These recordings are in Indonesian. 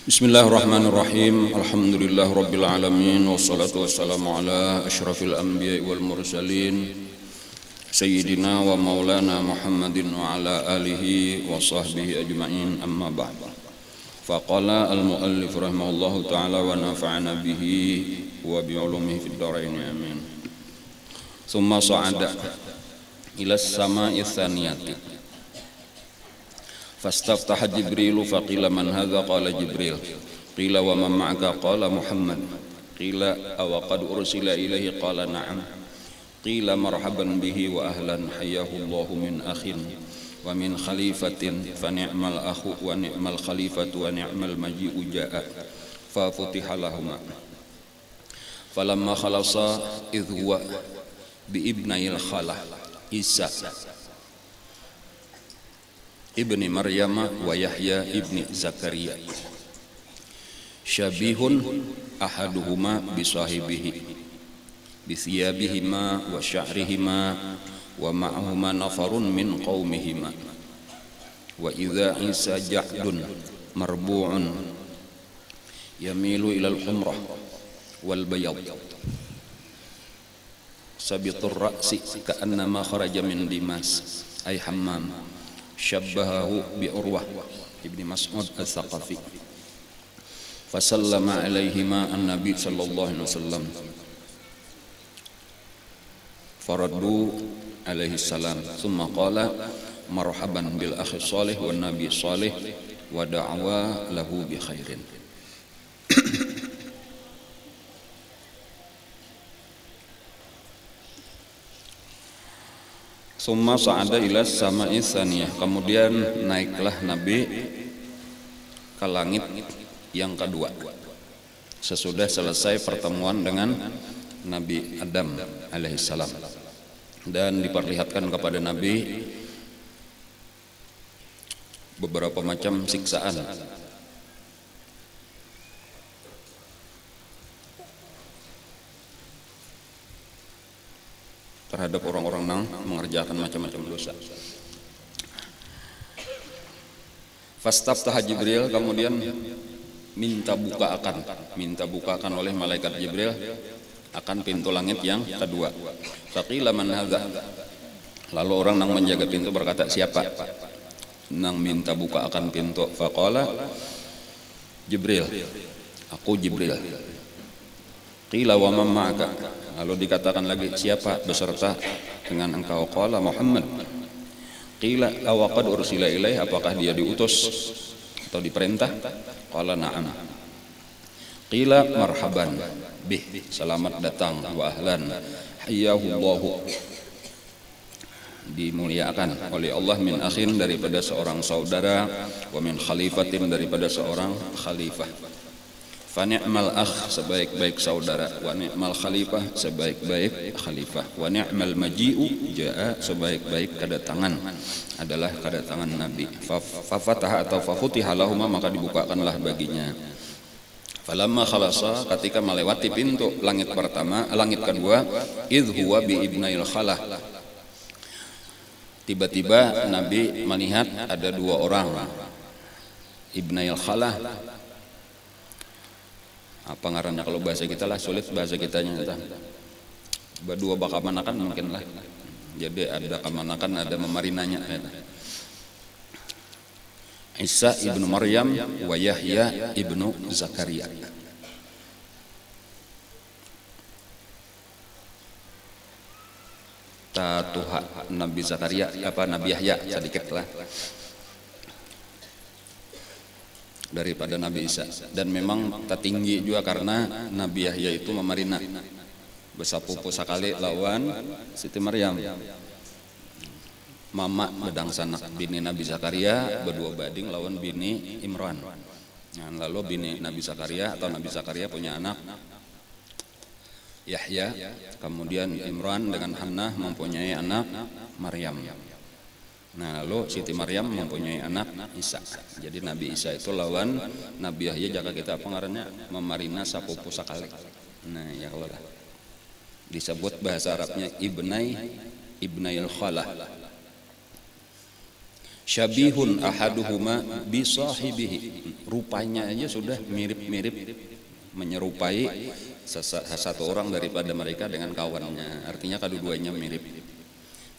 Bismillahirrahmanirrahim. Alhamdulillah rabbil alamin. Wassalatu wassalamu ala asyrafil anbiya'i wal mursalin Sayyidina wa maulana Muhammadin wa ala alihi wa sahbihi ajma'in, amma ba'd. Faqala al-muallif rahimahullahu ta'ala wa nafa'ana bihi wa bi'ulumihi fid dharain, amin. Tsumma sa'ada ila as-sama'i tsaniyati fastaftaha Jibril faqila man hadza qala Jibril qila wa man ma'aka qala Muhammad qila aw qad ursila ilaihi qala na'am qila marhaban bihi wa ahlan hayyahu Allahu min akhin wa min khalifatin fa ni'mal akhu wa ni'mal khalifatu wa ni'mal maji'u ja'a fa futiha lahuma falamma khalasa idh huwa bi ibnayil khalah Isa ibni Maryam wa Yahya ibni Zakaria syabihun ahaduhuma bisahibihi bisiyabihima wa sya'rihima wa ma'ahuma nafarun min qaumihima wa idza Isa ja'dun marbu'un yamilu ilal humrah wal bayad sabitur ra'si ka'annama kharaja min dimas ay hammam syabbahahu bi Urwah ibni Mas'ud al-Thaqafi fasallama alaihima an-nabi sallallahu alaihi wasallam faraddu alaihi salam thumma qala marhaban bil akhi salih wan nabi salih wa da'wa lahu bi khairin. Summa sa'ada ila sama'i tsaniyah, kemudian naiklah Nabi ke langit yang kedua sesudah selesai pertemuan dengan Nabi Adam alaihissalam, dan diperlihatkan kepada Nabi beberapa macam siksaan terhadap orang-orang yang mengerjakan macam-macam dosa. Fastaftaha Jibril, kemudian minta bukakan oleh malaikat Jibril akan pintu langit yang kedua. Faqila man hadza, lalu orang yang menjaga pintu berkata, siapa nang minta buka akan pintu? Faqala Jibril, aku Jibril. Qila wa man ma'aka, lalu dikatakan lagi, siapa beserta dengan engkau? Qala Muhammad. Qila aw qad ursila ilaih, apakah dia diutus atau diperintah? Qala na'am. Qila marhaban bih, selamat datang, wa ahlan hayyahu Allahu, dimuliakan oleh Allah, min akhin, daripada seorang saudara, wa min khalifatin, daripada seorang khalifah. Fa ni'mal akh, sebaik-baik saudara, wa ni'mal khalifah, sebaik-baik khalifah, wa ni'mal maji'u ja'a, sebaik-baik kedatangan adalah kedatangan Nabi. Fa fataha atau fa futiha lahuma, maka dibukakanlah baginya. Falamma khalasa, ketika melewati pintu langit pertama, langit kedua, idh huwa bi ibnail khalah, tiba-tiba Nabi melihat ada dua orang. Ibnail khalah, apa ngarannya kalau bahasa kita lah, sulit bahasa kitanya kita. Berdua bakamanakan mungkin lah. Jadi ada kamanakan, ada memarinanya. Isa ibnu Maryam wa Yahya ibnu Zakaria. Tatuha Nabi Zakaria, apa Nabi Yahya sedikit lah daripada Nabi Isa, dan memang tertinggi juga karena Nabi Yahya itu memarina besapupu sekali lawan Siti Maryam, mama bedang sanak bini Nabi Zakaria, berdua bading lawan bini Imran. Nah, lalu bini Nabi Zakaria atau Nabi Zakaria punya anak Yahya, kemudian Imran dengan Hannah mempunyai anak Maryam. Nah, lalu Siti Maryam mempunyai anak Isa. Jadi Nabi Isa itu lawan Nabi Yahya, jaga kita pengarannya memarina sapupu sakali. Nah, ya Allah, disebut bahasa Arabnya ibnail khalah. Syabihun ahaduhuma bi sahibihi, rupanya aja sudah mirip-mirip, menyerupai satu orang daripada mereka dengan kawannya, artinya kedua-duanya mirip.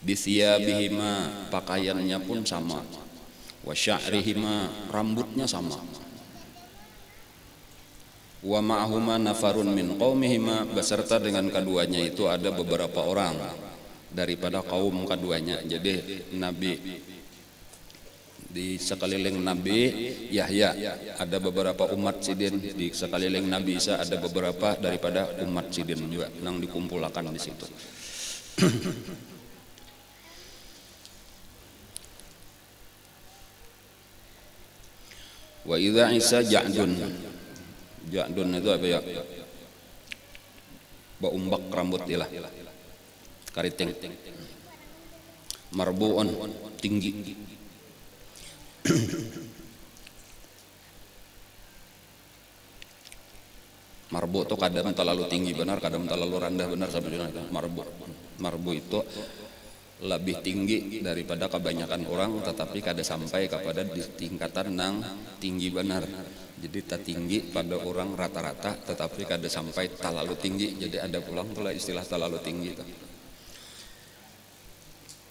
Bisiyabihima, pakaiannya pun sama. Wa sya'rihima, rambutnya sama. Wa ma'ahuma nafarun min qaumihima, beserta dengan keduanya itu ada beberapa orang daripada kaum keduanya. Jadi Nabi di sekeliling Nabi Yahya ada beberapa umat sidin, di sekeliling Nabi Isa ada beberapa daripada umat sidin juga yang dikumpulkan di situ. Wa idza Isa ja'dun, ja'dun itu apa ya? Baumbak rambut ilah, kariting. Marbu'un, tinggi. Marbu itu kadang terlalu tinggi benar, kadang terlalu rendah benar. Marbu itu lebih tinggi daripada kebanyakan orang, tetapi kada sampai kepada di tingkatan nang tinggi benar. Jadi tak tinggi pada orang rata-rata, tetapi kada sampai terlalu tinggi. Jadi ada pulang tulah istilah terlalu tinggi itu.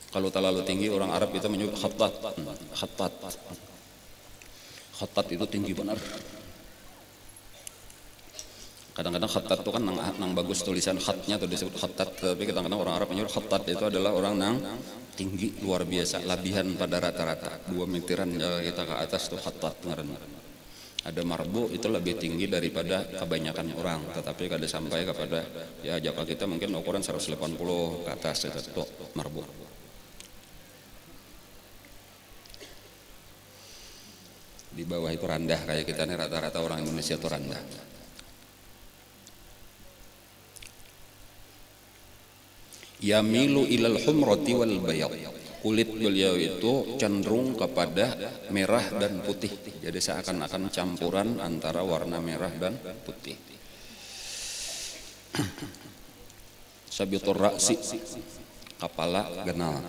Kalau terlalu tinggi orang Arab itu menyebut khattat. Khattat itu tinggi benar. Kadang-kadang khattat itu kan nang bagus tulisan khatnya atau disebut khattat, tapi kadang-kadang orang Arab menyebut khattat itu adalah orang nang tinggi luar biasa, labihan pada rata-rata 2 meteran kita ke atas itu khattat ngaranna. Ada marbu itu lebih tinggi daripada kebanyakan orang, tetapi kada sampai kepada ya japa kita mungkin ukuran 180 ke atas itu marbu. Di bawah itu rendah, kayak kita nih rata-rata orang Indonesia itu rendah. Yamilu ilal humrati wal bayad, kulit beliau itu cenderung kepada merah dan putih, jadi seakan-akan campuran antara warna merah dan putih. Sabitur ra'si, kepala genal.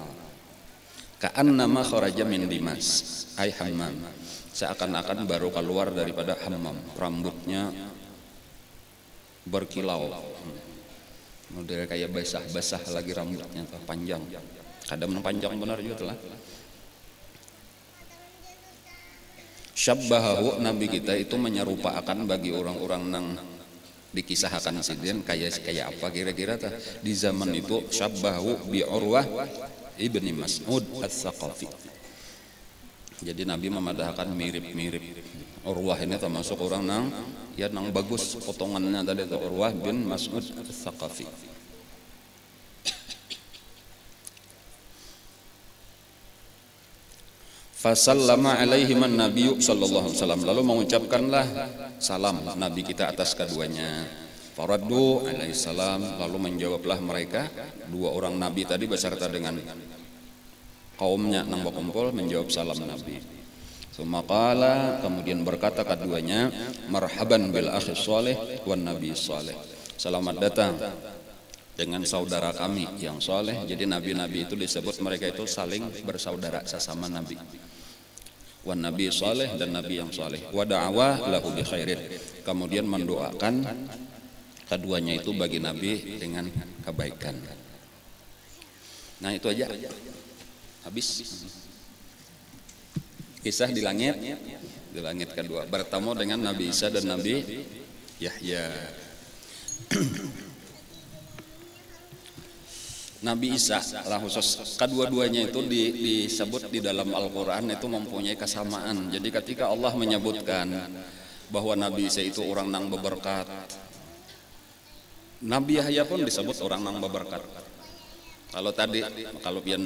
Ka'annama kharaja min dimas, ay hammam, seakan-akan baru keluar daripada hammam, rambutnya berkilau, model kayak basah-basah lagi rambutnya, panjang, kadang panjang benar juga lah. Syabbahahu, Nabi kita itu menyerupakan bagi orang-orang nang dikisahkan sidin kayak apa kira-kira di zaman itu. Syabbahahu bi Urwah ibni Mas'ud Ats-Tsaqafi. Jadi Nabi memadahkan mirip-mirip. Urwah ini termasuk orang nang bagus potongannya tadi itu, Urwah bin Mas'ud Ats-Tsaqafi. Fasallama alaihi man nabiyyu sallallahu alaihi wasallam, lalu mengucapkanlah salam Nabi kita atas keduanya. Faraddu alaihi salam, lalu menjawablah mereka dua orang Nabi tadi beserta dengan kaumnya nang berkumpul menjawab salam Nabi. Sumaqala, kemudian berkata keduanya, marhaban bil akhi shalih wan nabi shalih, selamat datang dengan saudara kami yang saleh. Jadi nabi-nabi itu disebut mereka itu saling bersaudara sesama nabi. Wan nabi shalih, dan nabi yang saleh. Wa da'wa lahu bi khairin, kemudian mendoakan keduanya itu bagi nabi dengan kebaikan. Nah itu aja. Habis kisah di langit kedua, bertemu dengan Nabi Isa dan Nabi Yahya. Nabi Isa lah khusus, kedua-duanya itu disebut di dalam Al-Quran itu mempunyai kesamaan. Jadi ketika Allah menyebutkan bahwa Nabi Isa itu orang nang beberkat, Nabi Yahya pun disebut orang nang beberkat. Kalau pian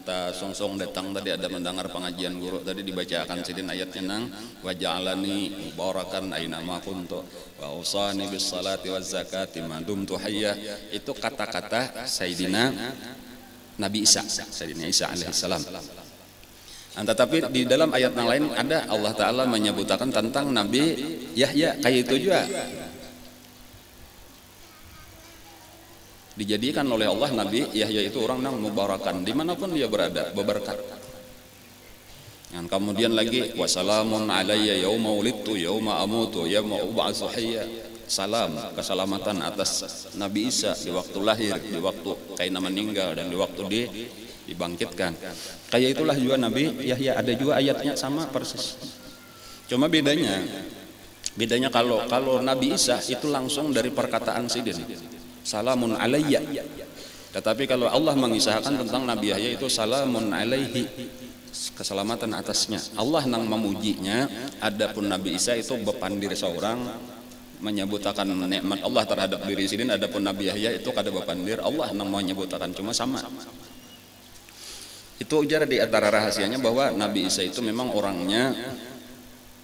ta songsong datang tadi ada mendengar pengajian guru tadi dibacakan sidin ayatnya nang wa ja'alani mubarakan aina ma kuntu wa usani bis salati waz zakati ma dumtu hayya. Itu kata-kata Sayyidina Nabi Isa, Sayyidina Isa alaihi salam. Tetapi di dalam ayat yang lain ada Allah Ta'ala menyebutkan tentang Nabi Yahya kayak itu juga. Dijadikan oleh Allah Nabi Yahya itu orang nang mubarakan, dimanapun dia berada, berberkat. Dan kemudian lagi wassalamun alayya yauma wulidtu yauma amutu yauma ub'atsu hayya. Salam, keselamatan atas Nabi Isa di waktu lahir, di waktu kaina meninggal, dan di waktu dibangkitkan. Kayak itulah juga Nabi Yahya, ada juga ayatnya sama persis. Cuma bedanya kalau Nabi Isa itu langsung dari perkataan sidin, salamun alayya. Tetapi kalau Allah mengisahkan tentang Nabi Yahya itu salamun alaihi, keselamatan atasnya. Allah nang memujinya, adapun Nabi Isa itu bepandir seorang menyebutakan nikmat Allah terhadap diri sidin, adapun Nabi Yahya itu kada bepandir, Allah nang menyebutakan, cuma sama. Itu ujar di antara rahasianya bahwa Nabi Isa itu memang orangnya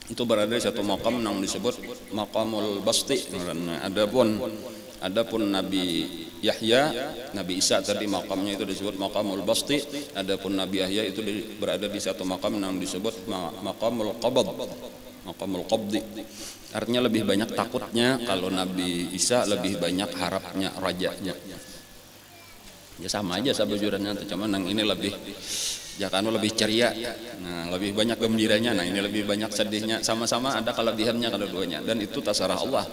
itu berada di satu maqam yang disebut maqamul basti. Adapun Nabi Yahya, Nabi Isa tadi maqamnya itu disebut maqamul basti. Adapun Nabi Yahya itu berada di satu maqam yang disebut maqamul qabd. Maqamul qabdi. Artinya lebih banyak takutnya, kalau Nabi Isa lebih banyak harapnya, rajanya. Ya sama aja sabujurnya, cuman yang ini lebih Jakano lebih ceria, nah lebih banyak gembiranya, nah ini lebih banyak sedihnya. Sama-sama ada kelebihannya kedua-duanya, dan itu tasarah Allah.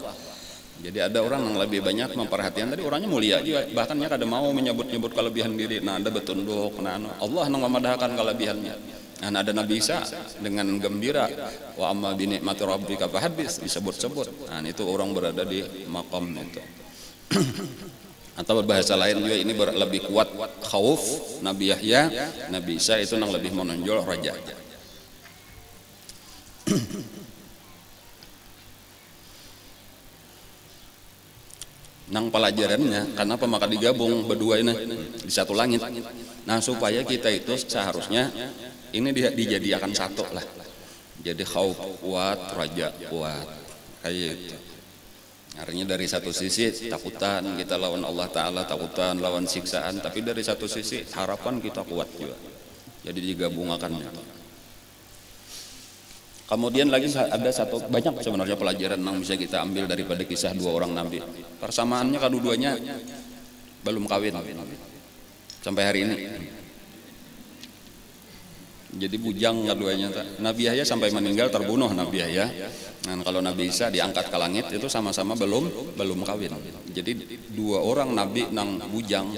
Jadi ada orang yang lebih banyak memperhatikan, tadi orangnya mulia juga, bahkan kada mau menyebut-nyebut kelebihan diri. Nah ada betunduk, nah Allah yang memadahkan kelebihannya. Nah ada Nabi Isa dengan gembira, wa amma bi ni'mati rabbika fahaddits, disebut-sebut. Nah itu orang berada di maqam itu. Atau berbahasa lain juga ini lebih kuat khauf Nabi Yahya, Nabi Isa itu yang lebih menonjol raja. Nang pelajarannya, kenapa maka digabung berdua ini di satu langit? Nah supaya kita itu seharusnya ini dijadikan satu lah. Jadi khauf kuat, raja kuat, kayak itu. Artinya dari satu sisi takutan kita lawan Allah Ta'ala, takutan lawan siksaan, tapi dari satu sisi harapan kita kuat juga. Jadi digabungkan. Kemudian lagi ada satu, banyak sebenarnya pelajaran yang bisa kita ambil daripada kisah dua orang Nabi. Persamaannya kedua-duanya belum kawin sampai hari ini. Jadi bujang keduanya. Nabi Yahya sampai meninggal terbunuh Nabi Yahya. Nah, kalau Nabi Isa diangkat ke langit itu sama-sama belum kawin. Jadi dua orang Nabi nang bujang.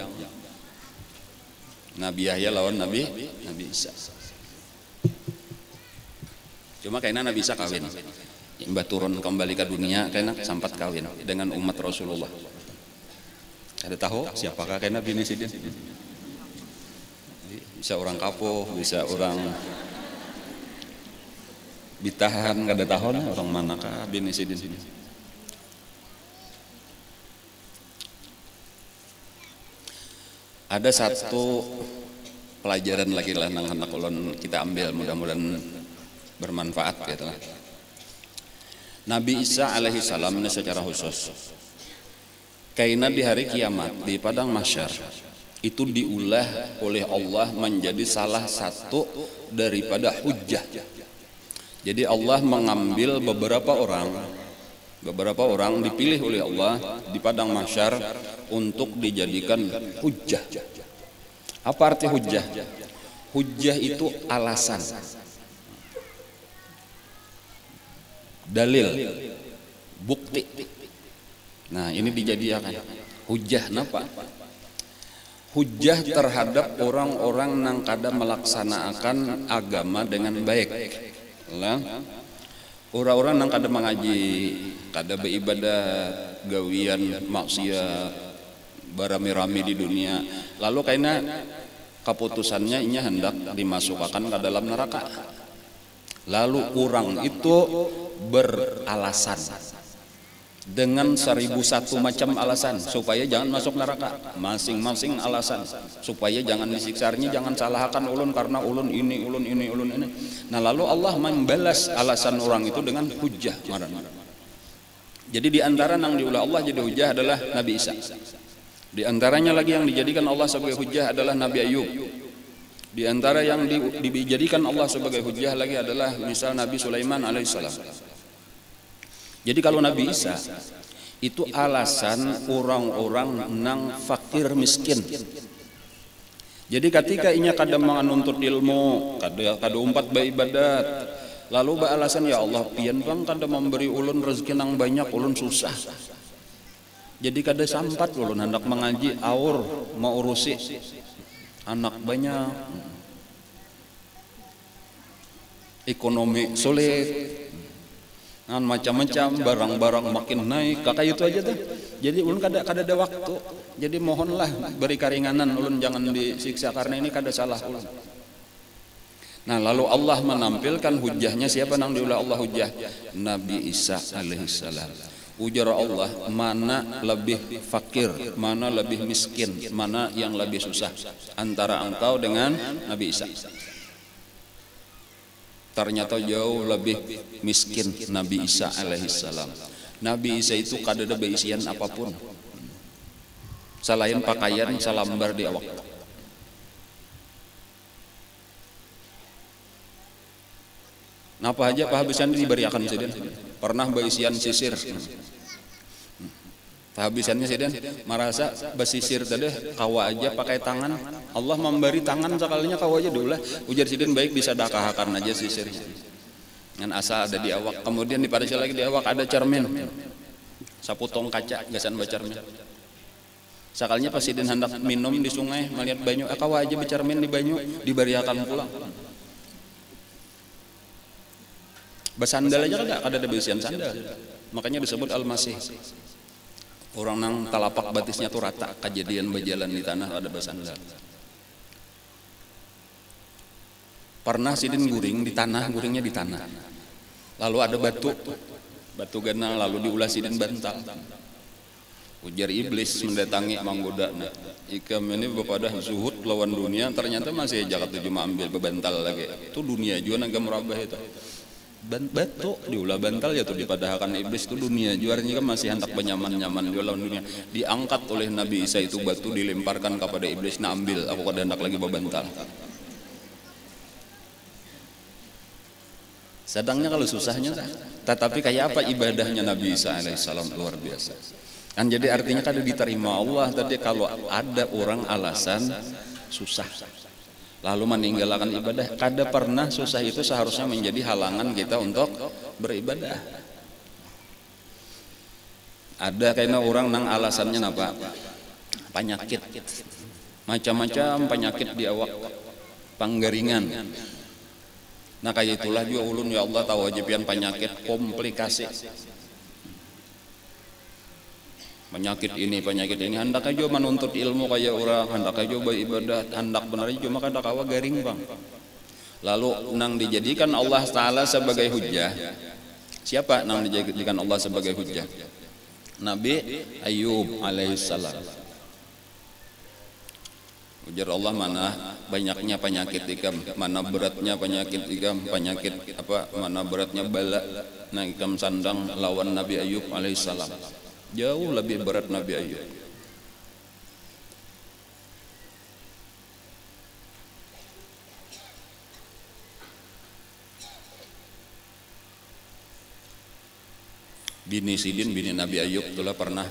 Nabi Yahya lawan Nabi Isa. Cuma kayaknya Nabi Isa kawin. Mbak turun kembali ke dunia kayaknya sempat kawin dengan umat Rasulullah. Ada tahu siapakah kayaknya bini sidin? Bisa orang kapuh, bisa orang bitahan, kada tahu orang manakah bini sidin sini. Ada satu pelajaran lagi lah nang anak ulun kita ambil, mudah-mudahan bermanfaat gitu lah. Nabi Isa alaihi salam ini secara khusus kaina di hari kiamat di padang mahsyar itu diulah oleh Allah menjadi salah satu daripada hujjah. Jadi Allah mengambil beberapa orang dipilih oleh Allah di padang mahsyar untuk dijadikan hujjah. Apa arti hujjah? Hujjah itu alasan, dalil, bukti. Nah ini dijadikan hujjah. Napa? Hujjah terhadap orang-orang yang kada melaksanakan agama dengan baik. Orang-orang yang kada mengaji, kada beribadat, gawian, maksiat, barami-rami di dunia. Lalu karena keputusannya ini hendak dimasukkan ke dalam neraka. Lalu orang itu beralasan dengan 1001 macam alasan supaya jangan masuk neraka, masing-masing alasan supaya jangan disiksanya, jangan salahkan ulun karena ulun ini. Nah lalu Allah membalas alasan orang itu dengan hujjah. Jadi di antara yang diulah Allah jadi hujjah adalah Nabi Isa. Di antaranya lagi yang dijadikan Allah sebagai hujjah adalah Nabi Ayub. Di antara yang dijadikan Allah sebagai hujjah lagi adalah misal Nabi Sulaiman alaihissalam. Jadi kalau Nabi Isa itu alasan orang-orang nang fakir miskin. Jadi ketika inya kada manganuntut ilmu, kada umpat ba ibadat, lalu ba alasan, ya Allah pian bang kada memberi ulun rezeki nang banyak, ulun susah. Jadi kada sampat ulun hendak mengaji aur mau urusi anak banyak, ekonomi sulit, macam-macam barang-barang makin naik, kakak itu aja tuh. Jadi ulun kada ada waktu. Jadi mohonlah beri keringanan ulun, jangan disiksa karena ini kada salah ulun. Nah lalu Allah menampilkan hujahnya, siapa nang diulah Allah hujah? Nabi Isa alaihissalam. Ujar Allah, mana lebih fakir, mana lebih miskin, mana yang lebih susah antara engkau dengan Nabi Isa? Ternyata jauh lebih miskin Nabi Isa alaihissalam. Nabi Isa itu kada ada beisian apapun selain pakaian salambar di awak. Napa aja pahabisan diberiakan siden. Pernah beisian sisir. Pahabisannya siden merasa basisir tadi kawa aja pakai tangan. Allah memberi tangan sekalinya kawa aja diulah. Ujar siden baik disedekahkan aja sisirnya. Dengan asal ada di awak. Kemudian di pada lagi di awak ada cermin. Saputong kaca gasan bacermin. Sekalinya pas siden hendak minum di sungai melihat banyu, kawa aja bercermin di banyu diberiakan pulang. Bersandal aja kada ada besian sandal. Makanya disebut Al-Masih. Orang nang talapak batisnya tuh rata, kejadian berjalan di tanah ada bersandal. Pernah sidin guring di tanah, guringnya di tanah. Lalu ada batu ganal, lalu diulah sidin bantal. Ujar iblis mendatangi manggoda. Nah, ikam ini bepada zuhud lawan dunia, ternyata masih jagat cuma ambil bebantal lagi. Itu dunia juga naga merabah itu. Batu diulah bantal ya tuh dipadahkan iblis itu dunia juaranya kan masih hendak benyaman-nyaman di lawan dunia. Diangkat oleh Nabi Isa itu batu dilemparkan kepada iblis, nah ambil aku kada hendak lagi bebantal. Sedangnya kalau susahnya, tetapi kayak apa ibadahnya Nabi Isa alaihissalam luar biasa. Kan jadi artinya kada diterima Allah tadi kalau ada orang alasan susah lalu meninggalkan ibadah. Kada pernah susah itu seharusnya menjadi halangan kita untuk beribadah. Ada kayaknya orang nang alasannya apa? Penyakit, macam-macam penyakit di awak, panggaringan. Nah kayak itulah juga ulun ya Allah tahu aja pian penyakit komplikasi. Penyakit ini hendak aja menuntut ilmu kayak orang, hendak aja beribadah, hendak benar aja cuma kada kawa garing bang. Lalu nang dijadikan Allah Taala sebagai hujah. Siapa nang dijadikan Allah sebagai hujah? Nabi Ayub alaihissalam. Ujar Allah, mana banyaknya penyakit ikam, mana beratnya penyakit ikam, penyakit apa, mana beratnya bala. Nah ikam sandang lawan Nabi Ayub alaihissalam. Jauh lebih berat Nabi Ayub. Bini Sidin, bini Nabi Ayub itulah pernah,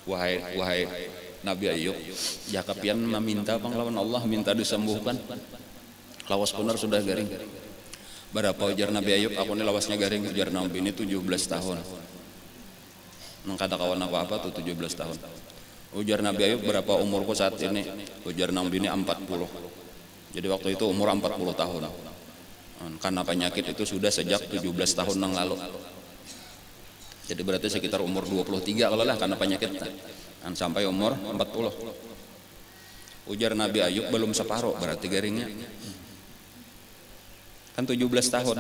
wahai Nabi Ayub, jakapian meminta panglawan Allah, minta disembuhkan. Lawas benar sudah garing. Berapa ujar Nabi Ayub, aku ini lawasnya garing. Ujar Nabi ini 17 tahun. Nang kada kawan apa-apa tuh 17 tahun. Ujar Nabi Ayub, berapa umurku saat ini? Ujar Nabi ini 40. Jadi waktu itu umur 40 tahun. Karena penyakit itu sudah sejak 17 tahun yang lalu. Jadi berarti sekitar umur 23 kalau lah karena penyakit. Sampai umur 40. Ujar Nabi Ayub, belum separuh berarti garingnya. Kan 17 tahun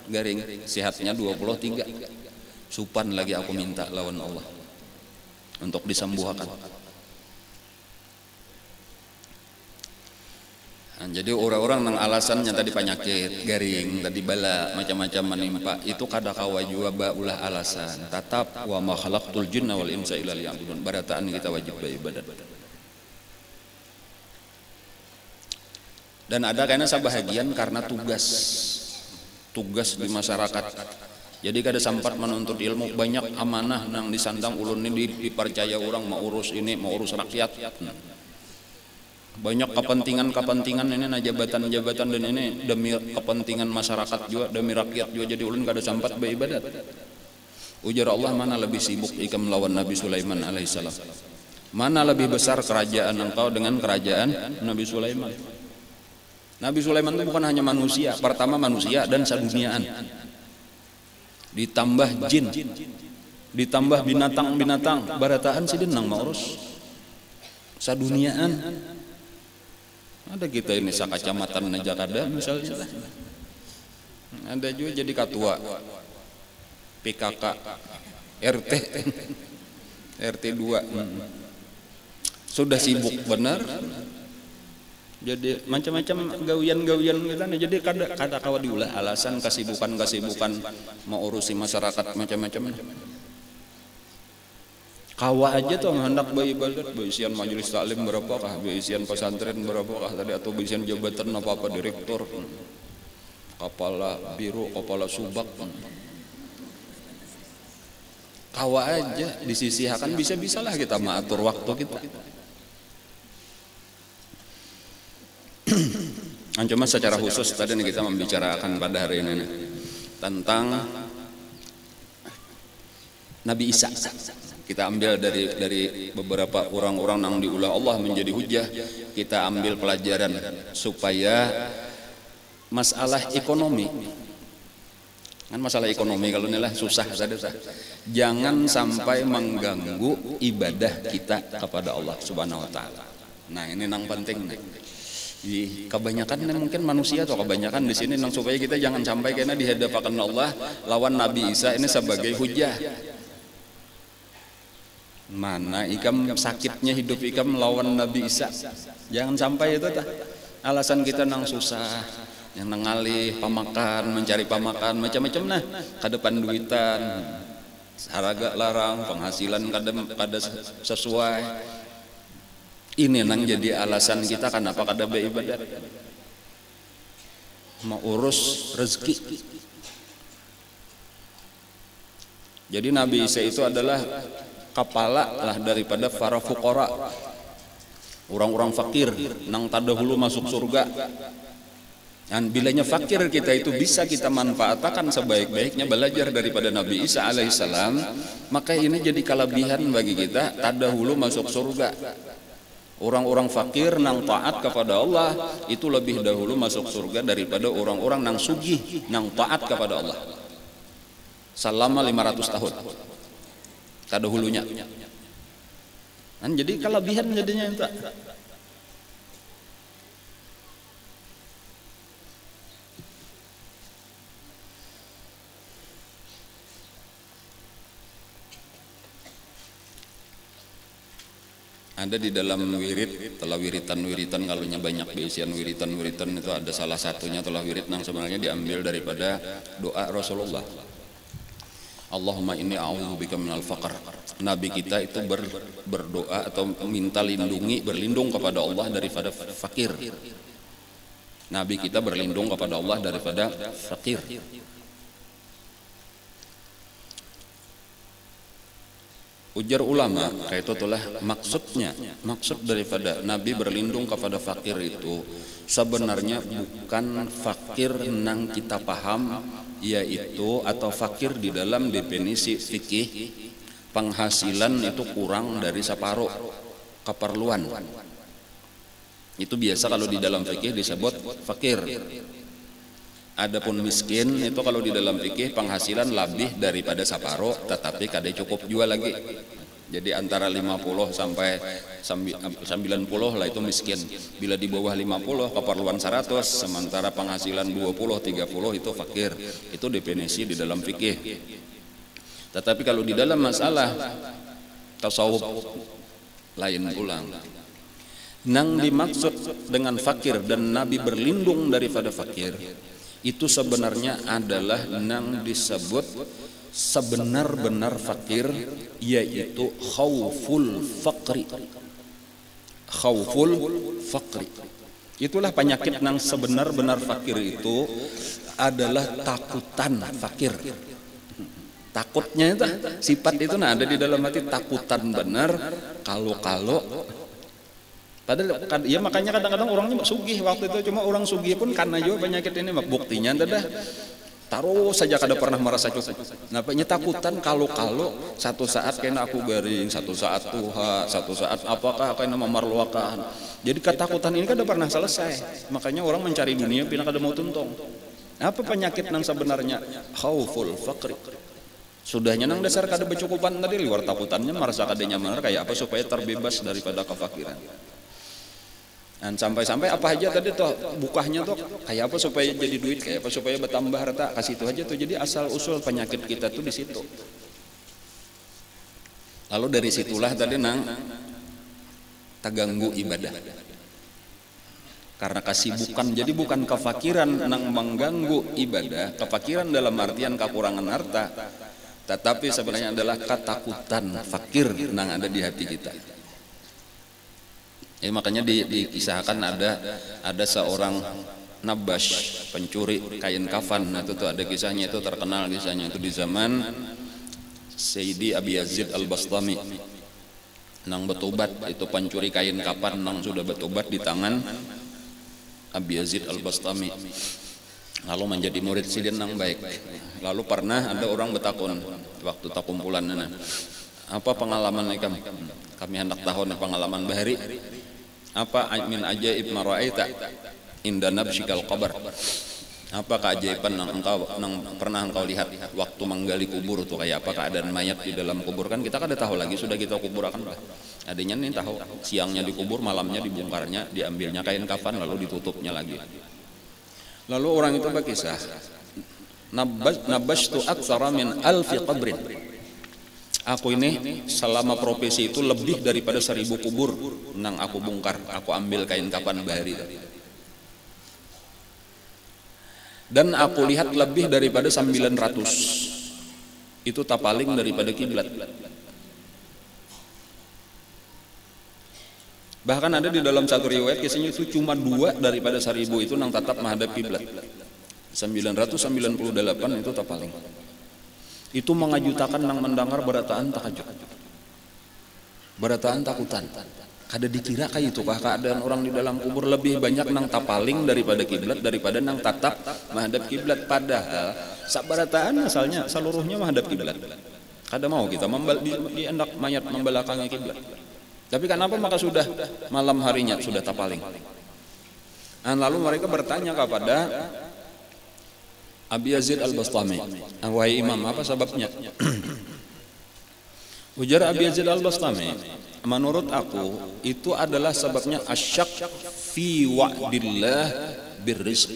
garing, sehatnya 23. Supan lagi aku minta lawan Allah untuk disembuhkan. Nah, jadi orang-orang nang alasannya tadi penyakit, garing, tadi bala, macam-macam menimpa, itu kada kawa juga ulah alasan. Tetap wa ma khalaqtul jinna wal insa illa liya'budun. Barataan kita wajib beribadah. Dan ada karena sebahagian karena tugas di masyarakat. Jadi kada sempat menuntut ilmu, banyak amanah nang disandang ulun ini dipercaya orang mau urus ini, mau urus rakyat. Banyak kepentingan ini, nah jabatan-jabatan dan ini demi kepentingan masyarakat juga, demi rakyat juga, jadi ulun kada sampat beribadat. Ujar Allah, mana lebih sibuk ikam melawan Nabi Sulaiman alaihissalam? Mana lebih besar kerajaan engkau dengan kerajaan Nabi Sulaiman? Nabi Sulaiman itu bukan hanya manusia, pertama manusia dan saduniaan, ditambah jin, ditambah binatang-binatang, barataan sidenang maurus saduniaan. Ada kita ini sakacamatan Najakada misalnya, ada juga jadi ketua PKK RT RT 2, sudah sibuk benar, jadi macam-macam gawian-gawian kita nih. Jadi kada kawa diulah alasan kesibukan mau urusi masyarakat macam-macam. Kawa aja tuh hendak beribadat, beisian majelis taklim berapakah, beisian pesantren berapakah tadi, atau beisian jabatan apa direktur, kepala biro, kepala subak. Kawa aja disisihkan, bisa-bisalah kita mengatur waktu kita. Cuma secara khusus tadi kita membicarakan pada hari ini tentang Nabi Isa. Kita ambil dari beberapa orang-orang yang diulah Allah menjadi hujah. Kita ambil pelajaran supaya masalah ekonomi, kan masalah ekonomi kalau inilah susah saja, jangan sampai mengganggu ibadah kita kepada Allah Subhanahu Wa Taala. Nah ini yang penting nih. Kebanyakan mungkin manusia atau kebanyakan di sini nang supaya kita jangan sampai karena dihadapkan Allah lawan Nabi Isa ini sebagai hujah. Mana ikam sakitnya hidup ikam melawan Nabi Isa, jangan sampai itu alasan kita nang susah, yang nengalih pamakan, mencari pamakan macam-macam nah, ke depan duitan, harga larang, penghasilan kada sesuai. Ini nang jadi alasan kita kenapa kada beribadat, mau urus rezeki. Jadi Nabi Isa itu adalah kepala lah daripada para fuqara, orang-orang fakir nang tadahulu masuk surga. Dan bilanya fakir kita itu bisa kita manfaatkan sebaik-baiknya belajar daripada Nabi Isa alaihissalam, maka ini jadi kelebihan bagi kita tadahulu masuk surga. Orang-orang fakir nang taat kepada Allah itu lebih dahulu masuk surga daripada orang-orang nang sugih nang taat kepada Allah selama 500 tahun kada hulunya. Kan jadi kelebihan jadinya itu. Ada di dalam wirid, telah wiritan kalau banyak beisian wiritan itu ada salah satunya telah wirid yang sebenarnya diambil daripada doa Rasulullah. Allahumma inni a'udzubika minal faqr. Nabi kita itu berdoa atau minta berlindung kepada Allah daripada fakir. Nabi kita berlindung kepada Allah daripada fakir. Ujar ulama, kayak itu telah maksud daripada Nabi berlindung kepada fakir itu sebenarnya bukan fakir nang kita paham, yaitu atau fakir di dalam definisi fikih penghasilan itu kurang dari separuh keperluan. Itu biasa kalau di dalam fikih disebut fakir. Adapun miskin itu kalau di dalam fikih penghasilan lebih daripada separuh tetapi kada cukup jual lagi. Jadi antara 50 sampai 90 lah itu miskin. Bila di bawah 50 keperluan 100, sementara penghasilan 20 30 itu fakir. Itu definisi di dalam fikih. Tetapi kalau di dalam masalah tasawuf lain pulang. Nang dimaksud dengan fakir dan Nabi berlindung daripada fakir itu sebenarnya adalah nang disebut sebenar-benar fakir, yaitu khauful faqri. Khauful faqri itulah penyakit nang sebenar-benar fakir itu adalah takutan fakir. Takutnya itu sifat itu ada di dalam hati, takutan benar kalau Padahal ya makanya kadang-kadang orangnya sugih waktu itu, cuma orang sugih pun karena juga penyakit ini buktinya dah taruh saja kada pernah merasa cukup. Nampaknya takutan kalau satu saat kena aku garing, satu saat tuha, satu saat apakah kena memarluakan. Jadi ketakutan ini kada pernah selesai. Makanya orang mencari dunia pina kada mau tuntong. Apa penyakit nang sebenarnya? Khauful faqri. Sudahnya nang dasar kada bercukupan tadi, luar takutannya merasa kada nyaman kayak apa supaya terbebas daripada kefakiran. Dan sampai-sampai apa aja tadi tuh bukahnya tuh kayak apa supaya jadi duit, kayak apa supaya bertambah harta, kasih itu aja tuh. Jadi asal usul penyakit kita tuh di situ. Lalu dari situlah tadi nang terganggu ibadah. Karena kesibukan, jadi bukan kefakiran nang mengganggu ibadah, kefakiran dalam artian kekurangan harta, tetapi sebenarnya adalah ketakutan fakir nang ada di hati kita. Ya, makanya dikisahkan ada seorang Nabash, pencuri kain kafan. Nah, itu tuh ada kisahnya, itu terkenal kisahnya itu di zaman Sayyidi Abi Yazid Al-Bastami. Nang bertobat itu pencuri kain kafan nang sudah bertobat di tangan Abi Yazid Al-Bastami. Lalu menjadi murid sidin nang baik. Lalu pernah ada orang bertakun waktu takumpulan nana. Apa pengalaman kami? Kami hendak tahu pengalaman bahari. Apa min ajaib ma ra'aita inda nabshikal qabr. Apa keajaiban nang pernah engkau lihat waktu menggali kubur tuh, kayak apa keadaan mayat di dalam kubur? Kan kita kada tahu lagi, sudah kita kubur akan adanya nih tahu, siangnya dikubur, malamnya dibongkarnya, diambilnya kain kafan lalu ditutupnya lagi. Lalu orang itu berkisah, nabashtu aktsara min alfi qabrin. Aku ini selama profesi itu lebih daripada 1000 kubur nang aku bongkar, aku ambil kain kafan bahari. Dan aku lihat lebih daripada 900. Itu tapaling daripada kiblat. Bahkan ada di dalam satu riwayat kisahnya itu cuma 2 daripada 1000 itu nang tatap menghadap kiblat. 998 itu tapaling. Itu mengajutakan nang mendengar berataan tahajud, berataan takutan. Kada dikira kayak itu kah keadaan orang di dalam kubur, lebih banyak nang tapaling daripada kiblat daripada nang tatap menghadap kiblat. Padahal sabarataan asalnya seluruhnya menghadap kiblat. Kada mau kita di endak mayat membelakangi kiblat. Tapi kenapa maka sudah malam harinya sudah tapaling? Dan lalu mereka bertanya kepada Abi Yazid Al-Bastami, wahai imam, apa sebabnya? Ujar Abi Yazid Al-Bastami, menurut aku itu adalah sebabnya asyak fi wa'dillah birrizq.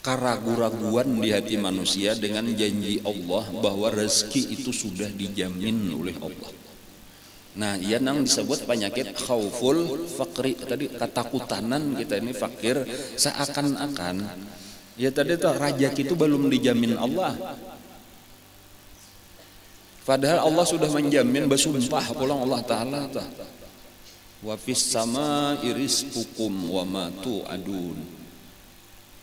Keraguan-raguan di hati manusia dengan janji Allah bahwa rezeki itu sudah dijamin oleh Allah. Nah, ia nang disebut penyakit khauful faqri, tadi ketakutanan kita ini fakir, seakan-akan ya tadi tuh rajaki itu belum dijamin Allah. Padahal Allah sudah menjamin, bersumpah pulang Allah Ta'ala tuh. Wa fis sama'i rizqukum wa ma tu'adun.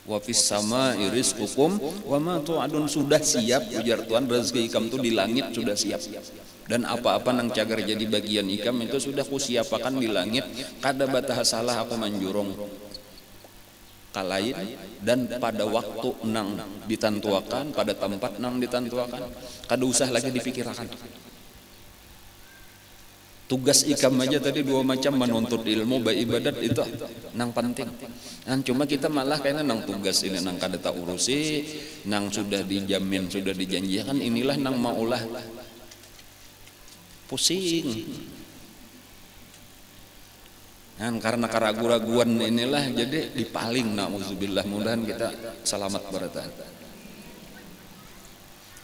Wa fis sama'i rizqukum wa ma tu'adun. Sudah siap ujar Tuhan, rezeki ikam itu di langit sudah siap. Dan apa-apa nang cagar jadi bagian ikam itu sudah kusiapakan di langit. Kada batah salah aku manjurong kalain, dan pada waktu nang ditantuakan, pada tempat nang ditantuakan, kada usah lagi dipikirkan. Tugas ikam aja tadi 2 macam, menuntut ilmu, beribadat, itu nang penting. Dan cuma kita malah kayaknya nang tugas ini nang kada tak urusi, nang sudah dijamin, sudah dijanjikan, inilah nang maulah pusing. Dan karena keraguan-raguan inilah jadi dipaling, na'udzubillah, mudahan kita selamat beratan.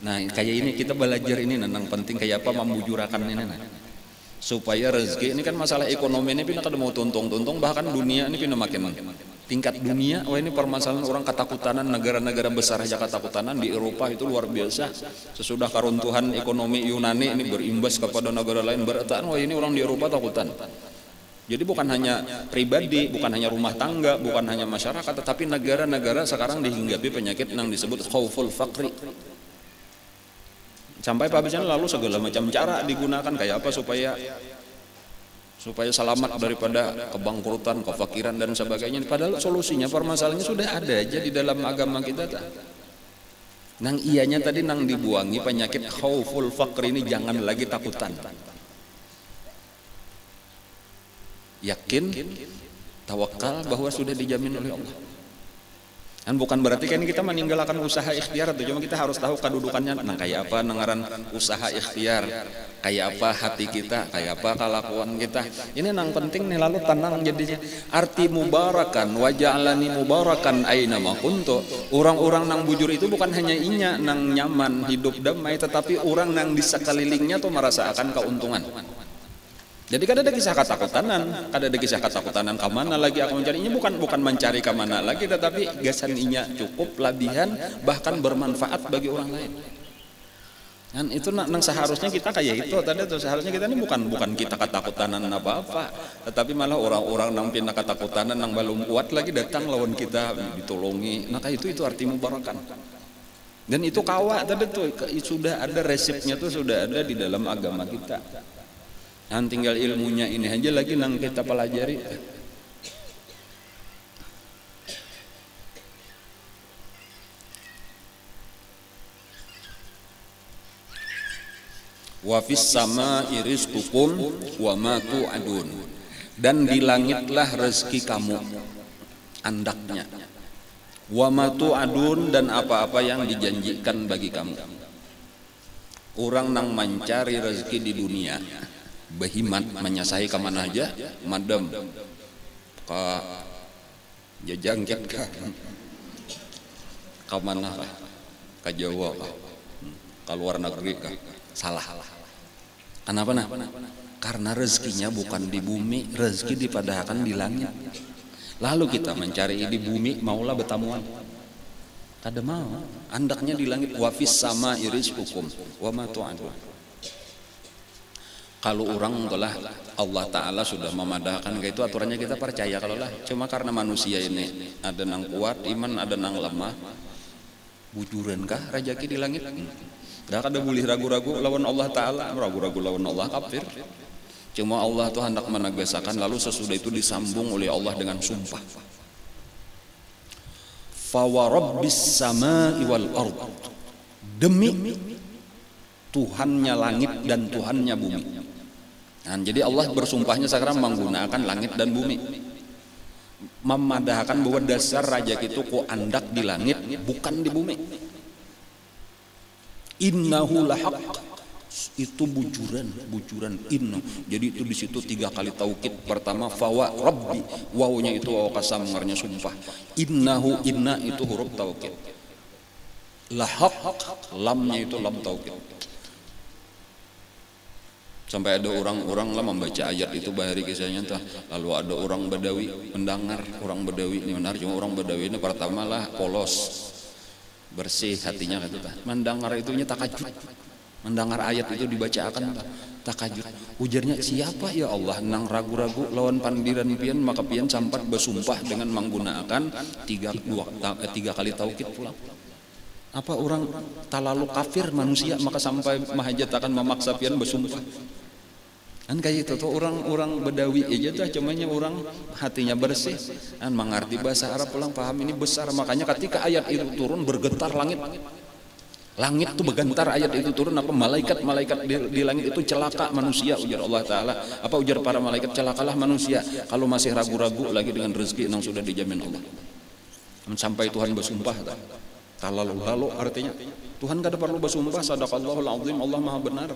Nah kayak ini kita belajar ini nang penting kayak apa membujurakan ini supaya rezeki ini kan masalah ekonomi ini pina kada mau tuntung-tuntung, bahkan dunia ini pina makin tingkat dunia. Wah ini permasalahan orang ketakutanan, negara-negara besar aja ketakutanan. Di Eropa itu luar biasa, sesudah keruntuhan ekonomi Yunani ini berimbas kepada negara lain, beratan wah ini orang di Eropa takutan. Jadi bukan hanya pribadi, bukan hanya rumah tangga, bukan hanya masyarakat, tetapi negara-negara sekarang dihinggapi penyakit yang disebut khauful faqri. Sampai pabisnya lalu segala macam cara digunakan kayak apa supaya supaya selamat daripada kebangkrutan, kefakiran dan sebagainya. Padahal solusinya, permasalahannya sudah ada aja di dalam agama kita. Nang ianya tadi nang dibuangi penyakit khauful faqr ini, jangan lagi takutan. Yakin, tawakal bahwa sudah dijamin oleh Allah. Kan bukan berarti kan kita meninggalkan usaha ikhtiar tuh, cuma kita harus tahu kedudukannya. Nah kayak apa nangaran usaha ikhtiar, kayak apa hati kita, kayak apa kelakuan kita. Ini nang penting nih, lalu tenang jadinya. Arti mubarakan, waja'alani mubarakan aina ma kuntu. Orang-orang nang bujur itu bukan hanya inya nang nyaman, hidup damai, tetapi orang nang di sekelilingnya tuh merasakan keuntungan. Jadi kada ada kisah ketakutan, kemana lagi aku mencarinya, bukan mencari kemana lagi, tetapi gasan inya cukup labihan, bahkan bermanfaat bagi orang lain. Dan itu nang seharusnya kita kayak itu tadi tuh, seharusnya kita ini bukan kita ketakutanan apa-apa, tetapi malah orang-orang nang pindah ketakutanan nang belum kuat lagi datang lawan kita ditolongi. Nah kayak itu arti mubarakan. Dan itu kawa tadi tuh sudah ada resepnya tuh, sudah ada di dalam agama kita. Nah, tinggal ilmunya ini aja lagi nang kita pelajari. Wa fis samaa'i rizqukum wa ma tu'adun. Dan di langitlah rezeki kamu, andaknya. Wa ma tu'adun, dan apa-apa yang dijanjikan bagi kamu. Orang nang mencari rezeki di dunia, behimat menyasai kemana aja, madam ke jajangket ke mana kah, ke Jawa kah, ke luar negeri kah, salah. Kenapa nah? Karena rezekinya bukan di bumi, rezeki dipadahkan di langit. Lalu kita mencari di bumi, maulah betamuan, kada mau, andaknya di langit. Wafis sama iris hukum wa ma tu'adun. Kalau orang telah Allah Ta'ala sudah memadahkan kayak itu, aturannya kita percaya. Kalau lah cuma karena manusia ini ada nang kuat iman, ada nang lemah, bujuran kah rajaki di langit? Dah kada boleh ragu-ragu lawan Allah Ta'ala, ragu-ragu lawan Allah kafir. Cuma Allah tuh hendak menegaskan, lalu sesudah itu disambung oleh Allah dengan sumpah. Fa wa rabbis samaa'i wal ard, demi Tuhannya langit dan Tuhannya bumi. Nah, jadi Allah bersumpahnya sekarang menggunakan langit dan bumi, memadahkan bahwa dasar raja itu ku andak di langit, bukan di bumi. Innahu lahaq, itu bujuran inna. Jadi itu di situ 3 kali taukid. Pertama fawa rabbi, wawunya itu waw kasam, ngarnya sumpah. Innahu, inna itu huruf taukid. Lahaq, lamnya itu lam taukid. Sampai ada orang-orang lah membaca ayat itu bahari kisahnya entah. Lalu ada orang Badawi mendengar, orang Badawi ini benar, cuma orang Badawi ini pertama lah polos, bersih hatinya kata. Mendengar itunya takajud. Mendengar ayat itu dibacakan takajud. Ujarnya, siapa ya Allah nang ragu-ragu lawan pandiran pian, maka pian sampat bersumpah dengan menggunakan 3 kali taukid pulang. Apa orang talalu kafir manusia maka sampai mahajat akan memaksa pian bersumpah. Kan kayak itu tuh orang-orang Badawi aja tuh, cumanya orang hatinya bersih, kan mengerti bahasa Arab, pulang paham ini besar. Makanya ketika ayat itu turun bergetar langit. Langit tuh bergetar ayat itu turun. Apa malaikat di langit itu celaka manusia, ujar Allah Ta'ala. Apa ujar para malaikat, celakalah manusia kalau masih ragu-ragu lagi dengan rezeki yang sudah dijamin Allah. Sampai Tuhan bersumpah. Lalu artinya Tuhan kada perlu bersumpah, sadaqallahul azim, Allah maha benar.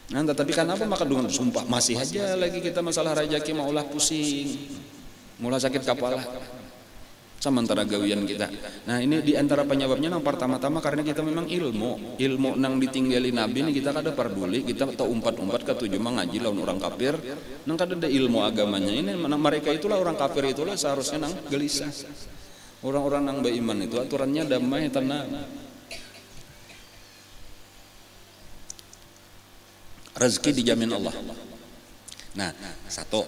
Nah, tapi kenapa maka dengan bersumpah? Masih aja lagi kita masalah rajaki maulah pusing, mulai sakit kepala. Sementara gawian kita. Nah, ini diantara penyebabnya yang pertama-tama karena kita memang ilmu nang ditinggali Nabi ini kita kada peduli, kita tahu umpat-umpat ketujuh mengaji lawan orang kafir, nang kada ada ilmu agamanya. Ini mereka itulah orang kafir itulah seharusnya nang gelisah. Orang-orang nang beriman itu aturannya damai, tenang. Rezeki dijamin Allah. Nah, satu.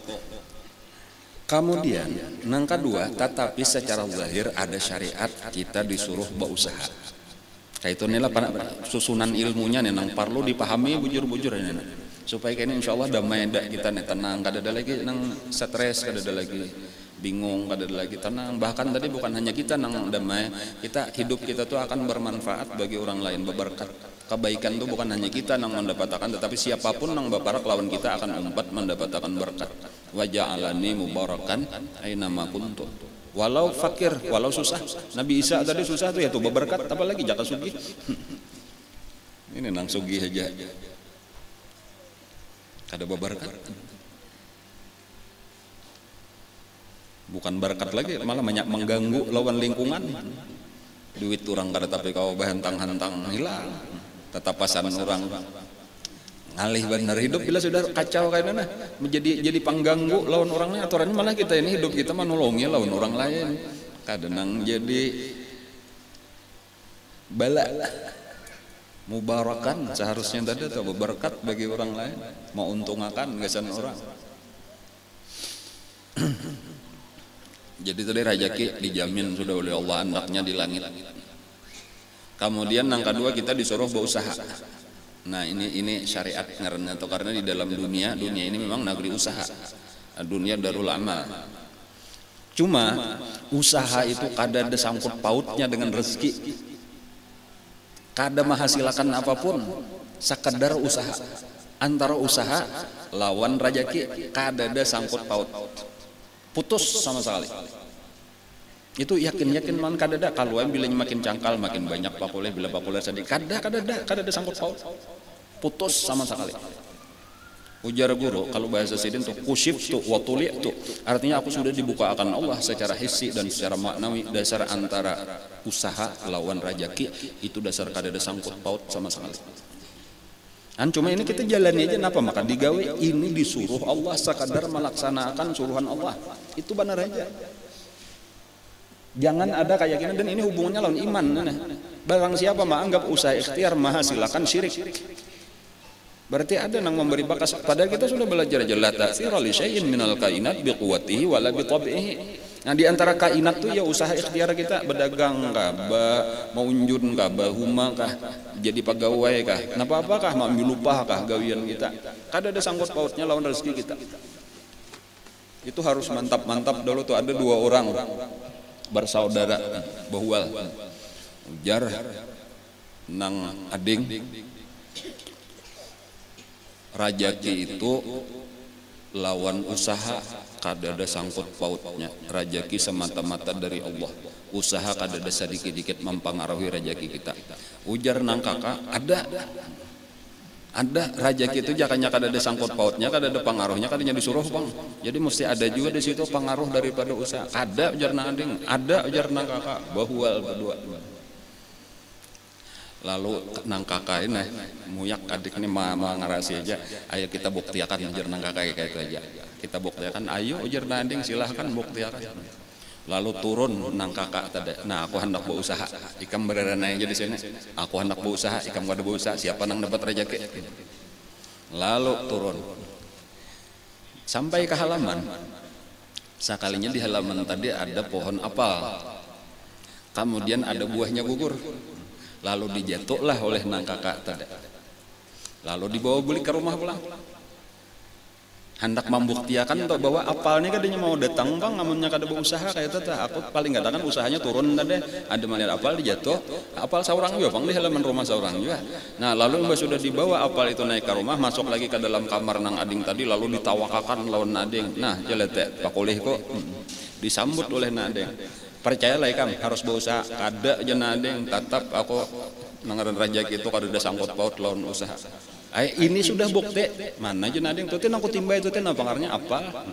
Kemudian nang kedua, tetapi secara zahir ada syariat kita disuruh berusaha. Kayak itu inilah susunan ilmunya nih nang perlu dipahami bujur-bujur ini. supaya kini insya Allah damai dak kita nih tenang, kada ada lagi nang stres, kada ada lagi bingung, kada ada lagi tenang. Bahkan tadi bukan hanya kita nang damai, kita hidup kita tuh akan bermanfaat bagi orang lain, berberkat. Kebaikan itu bukan hanya kita nang mendapatkan, tetapi siapapun nang baparak lawan kita akan umpat mendapatkan berkat. Wa ja'alani mubarakan aina ma kuntu. Walau fakir, walau susah. Nabi Isa tadi susah tuh ya tuh berkat, apalagi jaka sugih. Ini nang sugih aja. Kada berkat. Bukan berkat lagi, malah banyak mengganggu lawan lingkungan. Duit orang kada tapi kau bahantang-hantang hilang. Tetapasan orang ngalih benar hidup bila sudah kacau kayak mana menjadi pengganggu lawan orangnya, aturannya malah kita ini hidup kita menolongi lawan orang lain, kadang jadi bala. Mubarakan seharusnya tadi atau berkat bagi orang lain, mau untungkan gasan orang. Jadi tadi rezeki dijamin sudah oleh Allah, andaknya di langit. Kemudian yang kedua kita disuruh berusaha. Nah ini syariat ngaranna atau karena di dalam dunia ini memang negeri usaha. Dunia darul amal. Cuma usaha itu kada ada sangkut pautnya dengan rezeki. Kada menghasilkan apapun, sekedar usaha. Antara usaha lawan rezeki kada ada sangkut paut. Putus sama sekali. Itu yakin man kadada kalau bilanya makin cangkal makin banyak pakuleh, bila pakuleh sedih kadada sangkut paut, putus sama sekali. Ujar guru kalau bahasa sidin tuh kusyif tuh watuli tuh artinya aku sudah dibukakan Allah secara hissi dan secara maknawi. Dasar antara usaha lawan rezeki itu dasar kadada sangkut paut sama sekali. Cuma ini kita jalani aja napa maka digawe ini disuruh Allah sekadar melaksanakan suruhan Allah itu benar aja. Jangan ada keyakinan dan ini hubungannya lawan iman. Barang siapa menganggap usaha ikhtiar silakan syirik. Berarti ada yang memberi bakas. Padahal kita sudah belajar jelas ta'thira li syai'in minal kainat biquwwatihi wala bitab'ihi. Nah di antara kainat tuh ya usaha ikhtiar kita berdagang kah, mau unjun kah, bahuma kah, jadi pegawai kah, napa kah, mau ambil upah kah gawian kita. Kada ada sangkut pautnya lawan rezeki kita. Itu harus mantap dulu tuh ada dua orang bersaudara bahual ujar nang ading rajaki itu lawan usaha kada ada sangkut pautnya. Rajaki semata-mata dari Allah, usaha kada ada sedikit-dikit mempengaruhi rajaki kita. Ujar nang kakak ada rajaki itu jakanya kada ada sangkut pautnya, kada ada pengaruhnya, kadanya disuruh bang. Jadi mesti ada juga di situ pengaruh daripada usaha. Ada ujar nang ading, ada ujar nang kakak, bahual berdua. Lalu nang kakak ini muyak adik ini ngarasi aja, ayo kita buktiakan ujar nang kakak kayak itu aja. Kita buktiakan, ayo ujar nang ading silahkan buktiakan. Lalu turun nang kakak tadi. Nah aku hendak berusaha, ikam berada aja di sini. Aku hendak berusaha, ikam gak ada berusaha. Siapa nang dapat rezeki? Lalu turun sampai ke halaman. Sekalinya di halaman tadi ada pohon apel. Kemudian ada buahnya gugur. Lalu dijatuhlah oleh nang kakak tadi. Lalu dibawa beli ke rumah pulang. Hendak membuktiakan untuk bahwa apalnya kadanya mau datang bang, namunnya kada berusaha kayak itu. Aku paling gak kan usahanya turun tadi. Ada melihat apal dijatuh, apal seorang juga bang di halaman rumah seorang juga. Nah lalu mbak sudah dibawa apal itu naik ke rumah, masuk lagi ke dalam kamar nang ading tadi, lalu ditawakakan lawan ading. Nah jelete pakulih kok disambut oleh nadeng. Percayalah ikam harus berusaha, kada aja nadeng tetap aku nangaran rezeki itu kada ada sangkut paut lawan usaha. Ini sudah bukti mana aja nadeng tuh aku timba itu apa pengaruhnya apa?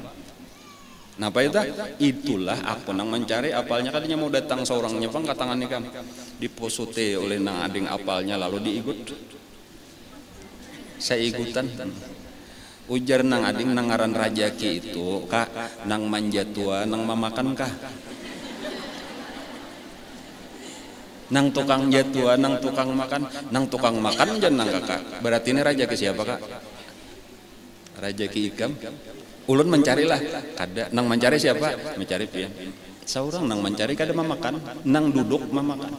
Napa itu? Itulah aku nang mencari apalnya kadanya mau datang seorangnya bang katangan ikam diposute oleh nang ading apalnya lalu diikut. Saya ikutan. Ujar nang ading nangaran rezeki itu kak nang manja tua nang mamakan kah? Nang tukang jatua, nang tukang makan jangan kakak. Berarti ini rezeki siapa kak? Rezeki ikam. Ulun mencarilah, kada. Nang mencari siapa? Mencari pian. Seorang nang mencari kada memakan, nang duduk memakan.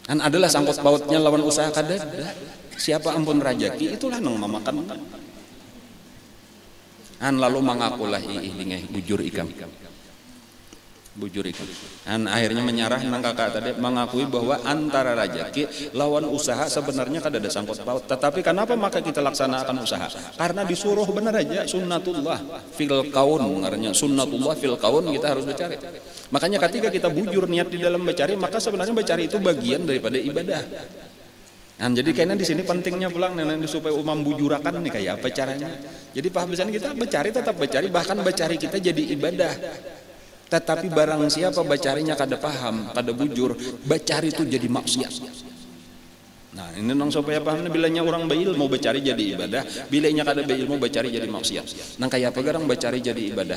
Kan adalah sangkut pautnya lawan usaha kadada. Siapa ampun rajaki itulah nang mamakan. An lalu mengakulah dingeh bujur ikam. Bujur ikam. An akhirnya menyerah nang kakak tadi mengakui bahwa antara rajaki lawan usaha sebenarnya kadada sangkut paut. Tetapi kenapa maka kita laksanakan usaha? Karena disuruh benar aja sunnatullah fil kaun, artinya sunnatullah fil kaun kita harus mencari. Makanya ketika kita bujur niat di dalam mencari, maka sebenarnya mencari itu bagian daripada ibadah. Nah, jadi kayaknya di sini pentingnya pulang supaya umam bujurakan nih kayak apa caranya. Jadi paham kita mencari tetap mencari, bahkan mencari kita jadi ibadah. Tetapi barang siapa bacarinya kada paham, kada bujur, bacari itu jadi maksiat. Nah, ini nang supaya pahamnya bilanya orang berilmu bacari jadi ibadah, bilanya kada berilmu bacari jadi maksiat. Nang kayak apa garang bacari jadi ibadah?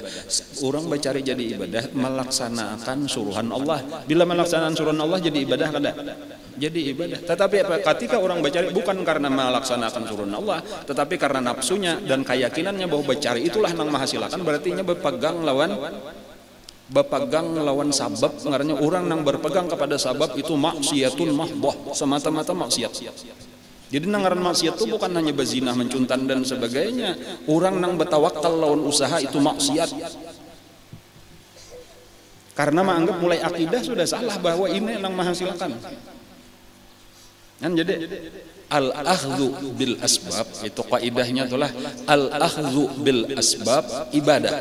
Orang bacari jadi ibadah melaksanakan suruhan Allah. Bila melaksanakan suruhan Allah jadi ibadah kada? Jadi ibadah. Tetapi ketika orang bacari bukan karena melaksanakan suruhan Allah, tetapi karena nafsunya dan keyakinannya bahwa bacari itulah nang menghasilkan, berarti nya berpegang lawan sabab. Ngaranya orang nang berpegang kepada sabab itu maksiatun mahdoh, semata-mata maksiat. Jadi nangaran maksiat itu bukan hanya berzina, mencuntan dan sebagainya. Orang nang bertawakal lawan usaha itu maksiat. Karena menganggap mulai akidah sudah salah bahwa ini yang menghasilkan. Kan jadi al-akhdhu bil asbab itu kaidahnya itulah al-akhdhu bil asbab ibadah.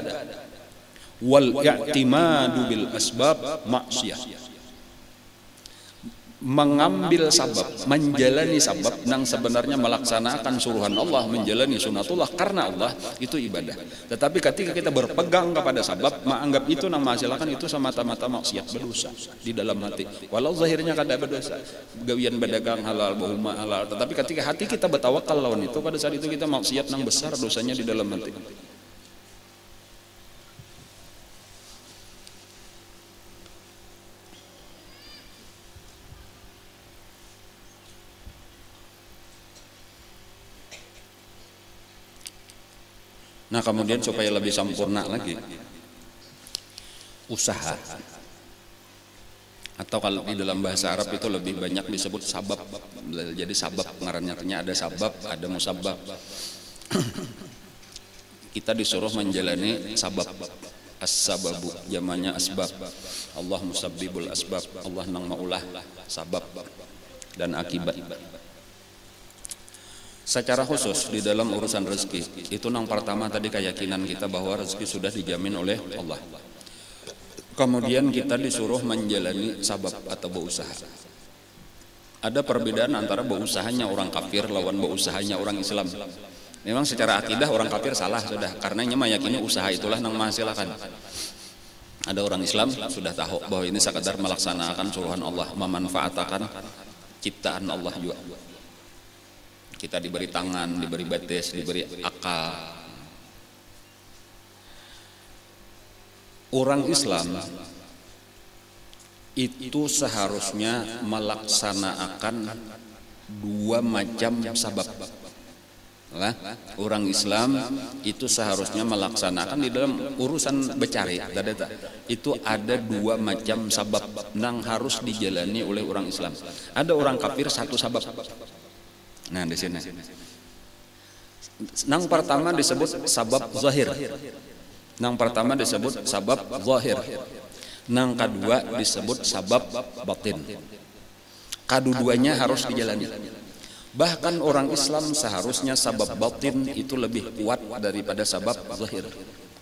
Wal i'timadu bil asbab maksiyah. Mengambil sabab, menjalani sabab nang sebenarnya melaksanakan suruhan Allah, menjalani sunatullah karena Allah itu ibadah. Tetapi ketika kita berpegang kepada sabab, menganggap itu nang menghasilkan itu semata-mata maksiat, berdosa di dalam hati. Walau zahirnya kada berdosa, gawian berdagang halal, bahuma halal. Tetapi ketika hati kita bertawakal lawan itu, pada saat itu kita maksiat nang besar dosanya di dalam hati. Nah, kemudian supaya lebih sempurna lagi, usaha atau kalau di dalam bahasa Arab itu lebih banyak disebut sabab. Jadi sabab ngarannya ada sabab, ada musabab. Kita disuruh menjalani sabab. As-sababu jamannya asbab. Allah musabbibul asbab. Allah nang maulah sabab dan akibat. Secara khusus di dalam urusan rezeki itu nang pertama tadi keyakinan kita bahwa rezeki sudah dijamin oleh Allah. Kemudian kita disuruh menjalani sabab atau berusaha. Ada perbedaan antara beusahanya orang kafir lawan beusahanya orang Islam. Memang secara akidah orang kafir salah sudah, karena nya meyakini usaha itulah nang menghasilkan. Ada orang Islam sudah tahu bahwa ini sekadar melaksanakan suruhan Allah, memanfaatkan ciptaan Allah juga. Kita diberi tangan, diberi batis, diberi akal. Orang Islam itu seharusnya melaksanakan dua macam sabab. Orang Islam itu seharusnya melaksanakan di dalam urusan becari. Itu ada dua macam sabab yang harus dijalani oleh orang Islam. Ada orang kafir satu sabab. Nah, di sini. Nang pertama disebut sabab zahir. Nang pertama disebut sabab zahir. Nang kedua disebut sabab batin. Kedua-duanya harus dijalani. Bahkan orang Islam seharusnya sabab batin itu lebih kuat daripada sabab zahir.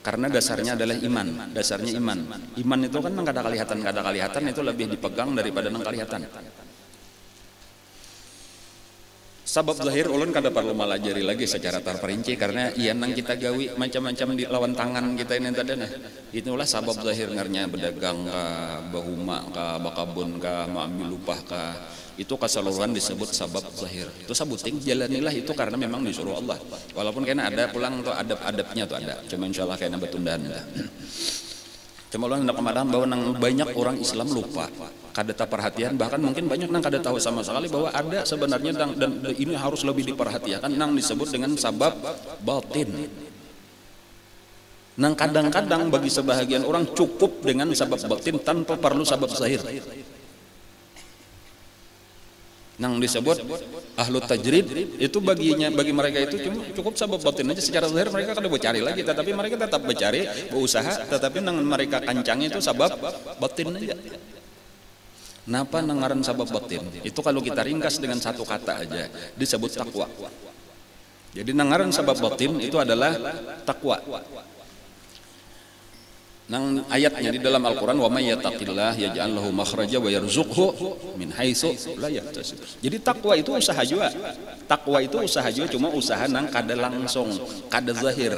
Karena dasarnya adalah iman. Dasarnya iman. Iman itu kan nang kada kelihatan itu lebih dipegang daripada nang kelihatan. Sabab zahir ulun kada perlu malajari lagi secara terperinci karena iya nang kita gawi macam-macam di lawan tangan kita ini tadi nah. Itulah sabab zahir ngarnya berdagang ka, bahuma ka, bakabun ka, mengambil upah ka. Itu keseluruhan disebut sabab zahir. Itu sabuting jalanilah itu karena memang disuruh Allah. Walaupun kena ada pulang tuh adab-adabnya tuh ada. Cuma insyaallah kena betundaan dah. Cuma ulun hendak memadakan bahwa nang banyak orang Islam lupa, kada tahu perhatian, bahkan mungkin banyak nang kada tahu sama sekali bahwa ada sebenarnya dan ini harus lebih diperhatikan nang disebut dengan sabab batin. Nang kadang-kadang bagi sebahagian orang cukup dengan sabab batin tanpa perlu sabab zahir. Nang disebut ahlu tajrid itu bagi mereka itu cuma cukup sabab batin aja. Secara zahir mereka kada bercari lagi, tetapi mereka tetap bercari, berusaha, tetapi nang mereka kancang itu sabab batin aja. Napa nangaran sabab batin? Itu kalau kita ringkas dengan satu kata aja disebut takwa. Jadi nangaran sabab batin itu adalah takwa. Nang ayatnya di dalam Al-Qur'an, wa may yattaqillah yaj'al lahu makhraja wa yarzuqhu min haitsu la yahtasib. Jadi takwa itu usaha juga. Takwa itu usaha juga, cuma usaha nang kada langsung, kada zahir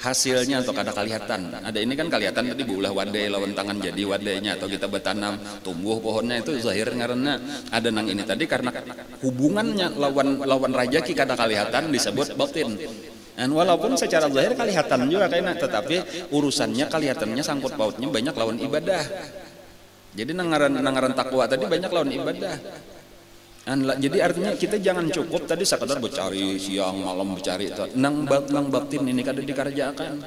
hasilnya atau kada kelihatan. Ada ini kan kelihatan tadi buulah wadai lawan tangan jadi wadainya, atau kita bertanam tumbuh pohonnya itu zahir ngaranna. Ada nang ini tadi karena hubungannya lawan rajaki kada kelihatan disebut batin. Dan walaupun secara zahir kelihatan juga kayaknya, tetapi urusannya kelihatannya sangkut pautnya banyak lawan ibadah. Jadi nangaran takwa tadi banyak lawan ibadah. Jadi artinya kita jangan cukup tadi sekadar bercari siang malam bercari itu. Nang batin ini kada dikerjakan.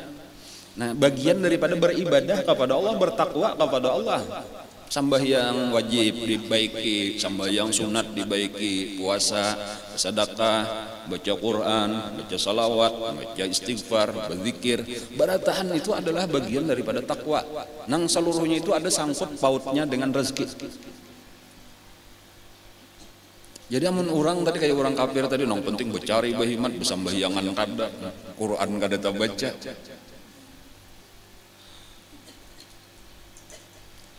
Nah, bagian daripada beribadah kepada Allah, bertakwa kepada Allah. Sambahyang wajib dibaiki, sambahyang sunat dibaiki, puasa, sedekah, baca Quran, baca salawat, baca istighfar, berzikir, beratahan itu adalah bagian daripada takwa. Nang seluruhnya itu ada sangkut pautnya dengan rezeki. Jadi amun orang tadi kayak orang kafir tadi, nang penting bercari bahimat, besambahyangan kada, Quran kada tabaca.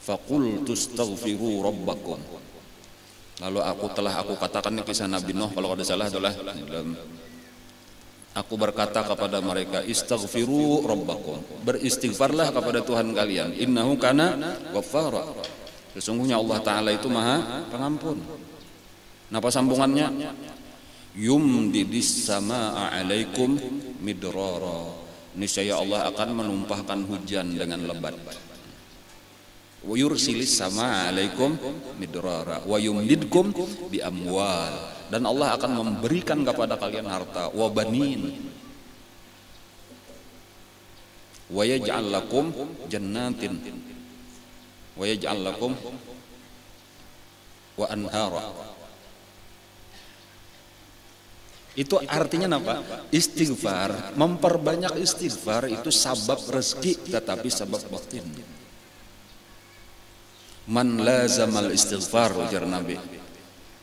Faqultu astaghfiru rabbakum. Lalu aku katakan ini kisah Nabi Nuh kalau ada salah adalah aku berkata kepada mereka, istaghfiru rabbakum, beristighfarlah kepada Tuhan kalian, innahu kana ghaffara, sesungguhnya Allah Ta'ala itu maha pengampun. Napa sambungannya? Yumdidis samaa alaikum midrara, niscaya Allah akan menumpahkan hujan dengan lebat. Wa yursilis sama alaikum midrara wa yumdidkum bi amwal, dan Allah akan memberikan kepada kalian harta, wa banin, wa yaj'al lakum jannatin wa yaj'al lakum wa anhara. Itu artinya apa? Istighfar, memperbanyak istighfar itu sabab rezeki, tetapi sabab batin. Man lazamal istighfar, ujar Nabi,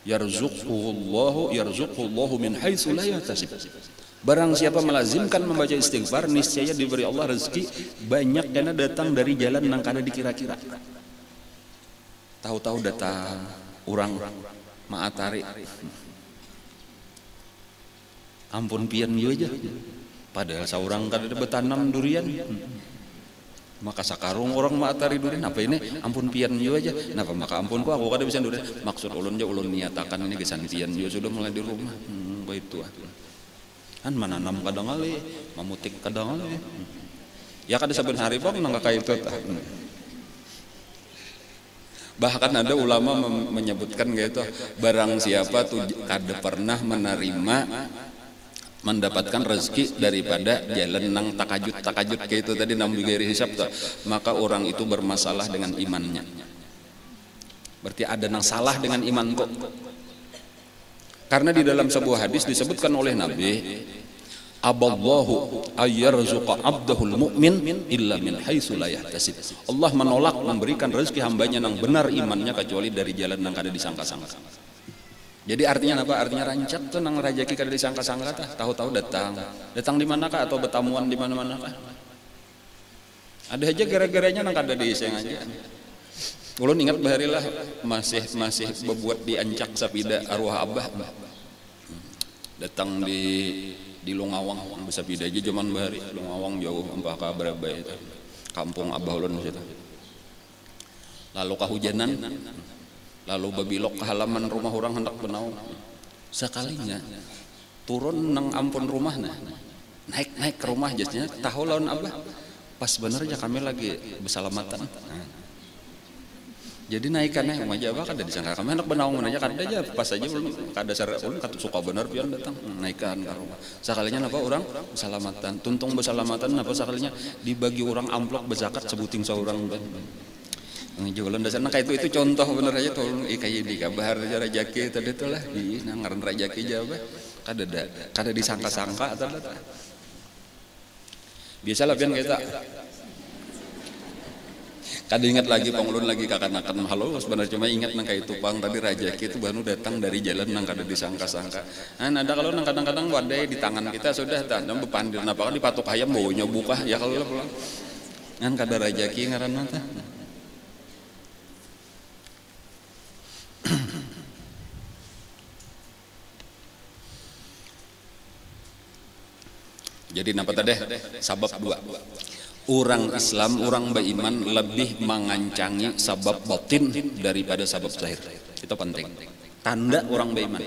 yarzuquhu Allahu min haitsu la yahtasib. Barang siapa melazimkan membaca istighfar, niscaya diberi Allah rezeki banyak karena datang dari jalan yang kada dikira-kira. Tahu-tahu datang orang maatari, ampun pian yo aja, padahal seorang kada bertanam durian. Maka sakarung orang maatari durian, apa ini ampun pian yo aja, napa maka ampun aku kada bisa durian. Maksud ulun je ulun niatakan ini kesantian yo sudah mulai di rumah. Begitu kan menanam kadang kali, memutik kadang kali. Ya kada saben hari pun nang kayak itu. Bahkan ada ulama menyebutkan gitu, barang siapa tuh kada pernah mendapatkan rezeki daripada jalan nang takajut kayak itu tadi nang bigari hisab tuh, maka orang itu bermasalah dengan imannya. Berarti ada nang salah dengan iman kok. Karena di dalam sebuah hadis disebutkan oleh Nabi, aballahu ayyarzuqa abdahul mu'min illa min haitsu la yahtasib. Allah menolak memberikan rezeki hambanya nang benar imannya kecuali dari jalan nang kada disangka-sangka. Jadi artinya apa? Artinya rancak tuh nang rajaki kada disangka-sangka tah, tahu-tahu datang di manakah atau bertamuan di mana-manakah. Ada aja gara-garanya nang kada diiseng aja. Ulun ingat baharilah masih berbuat diancak sapida arwah abah. Datang di Lungawang sapida aja zaman bahari. Lungawang jauh empah ka berapa itu. Kampung abah ulun situ. Lalu kehujanan, lalu babelok ke halaman rumah orang hendak benaung. Sekalinya turun nang ampun rumahna, naik ke rumah jasnya, tahu lawan abah pas bener aja kami lagi bersalamatan. Jadi naikannya aja abah kada disangka kami hendak benaung aja, kada aja pas aja belum kada sare ulun kata suka bener pian datang naikan ke rumah. Sekalinya napa orang bersalamatan, tuntung bersalamatan napa sekalinya dibagi orang amplop berzakat sebuting seorang. Jualan dasarnya kayak itu contoh bener aja tolong kayak di kabar rajaki tadi tuh lah di ngaran rajaki jawab kada disangka-sangka atau biasalah pian kita kada ingat lagi penglun lagi kakak-kakak halo sebenarnya cuma ingat nang kayak tupang tadi rajaki itu baru datang dari jalan nang kada disangka-sangka. Nah ada kalau nang kadang-kadang wadai di tangan kita sudah tak nang bepandir napa kan dipatok ayam baunya buka ya kalau pulang kan kada rajaki ngaran mata. Jadi napa tadi sabab dua. Orang Islam, orang beriman lebih mengancangi sabab batin daripada sabab zahir. Itu penting. Tanda orang beriman.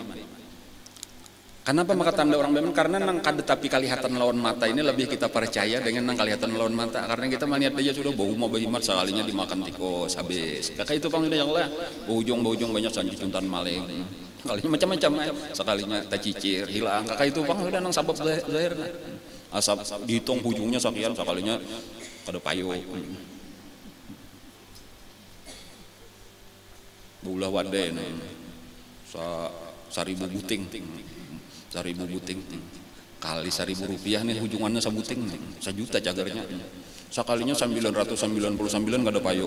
Kenapa maka tanda orang beriman? Karena nang kada tapi kelihatan lawan mata ini lebih kita percaya dengan nang kelihatan lawan mata. Karena kita melihat dia sudah bau mau beriman sekalinya dimakan tikus habis. Kakak itu panggil yang lah. Bujung banyak sanji juntan maling. Sekalinya macam-macam sekalinya tacicir hilang. Kakak itu panggil udah nang sabab zahir. Asap dihitung ujungnya sekian sekalinya kada payu bulah wadai seribu buting kali 1.000 rupiah nih ujungannya sebuting 1 juta cagarnya sekalinya 999 kada payu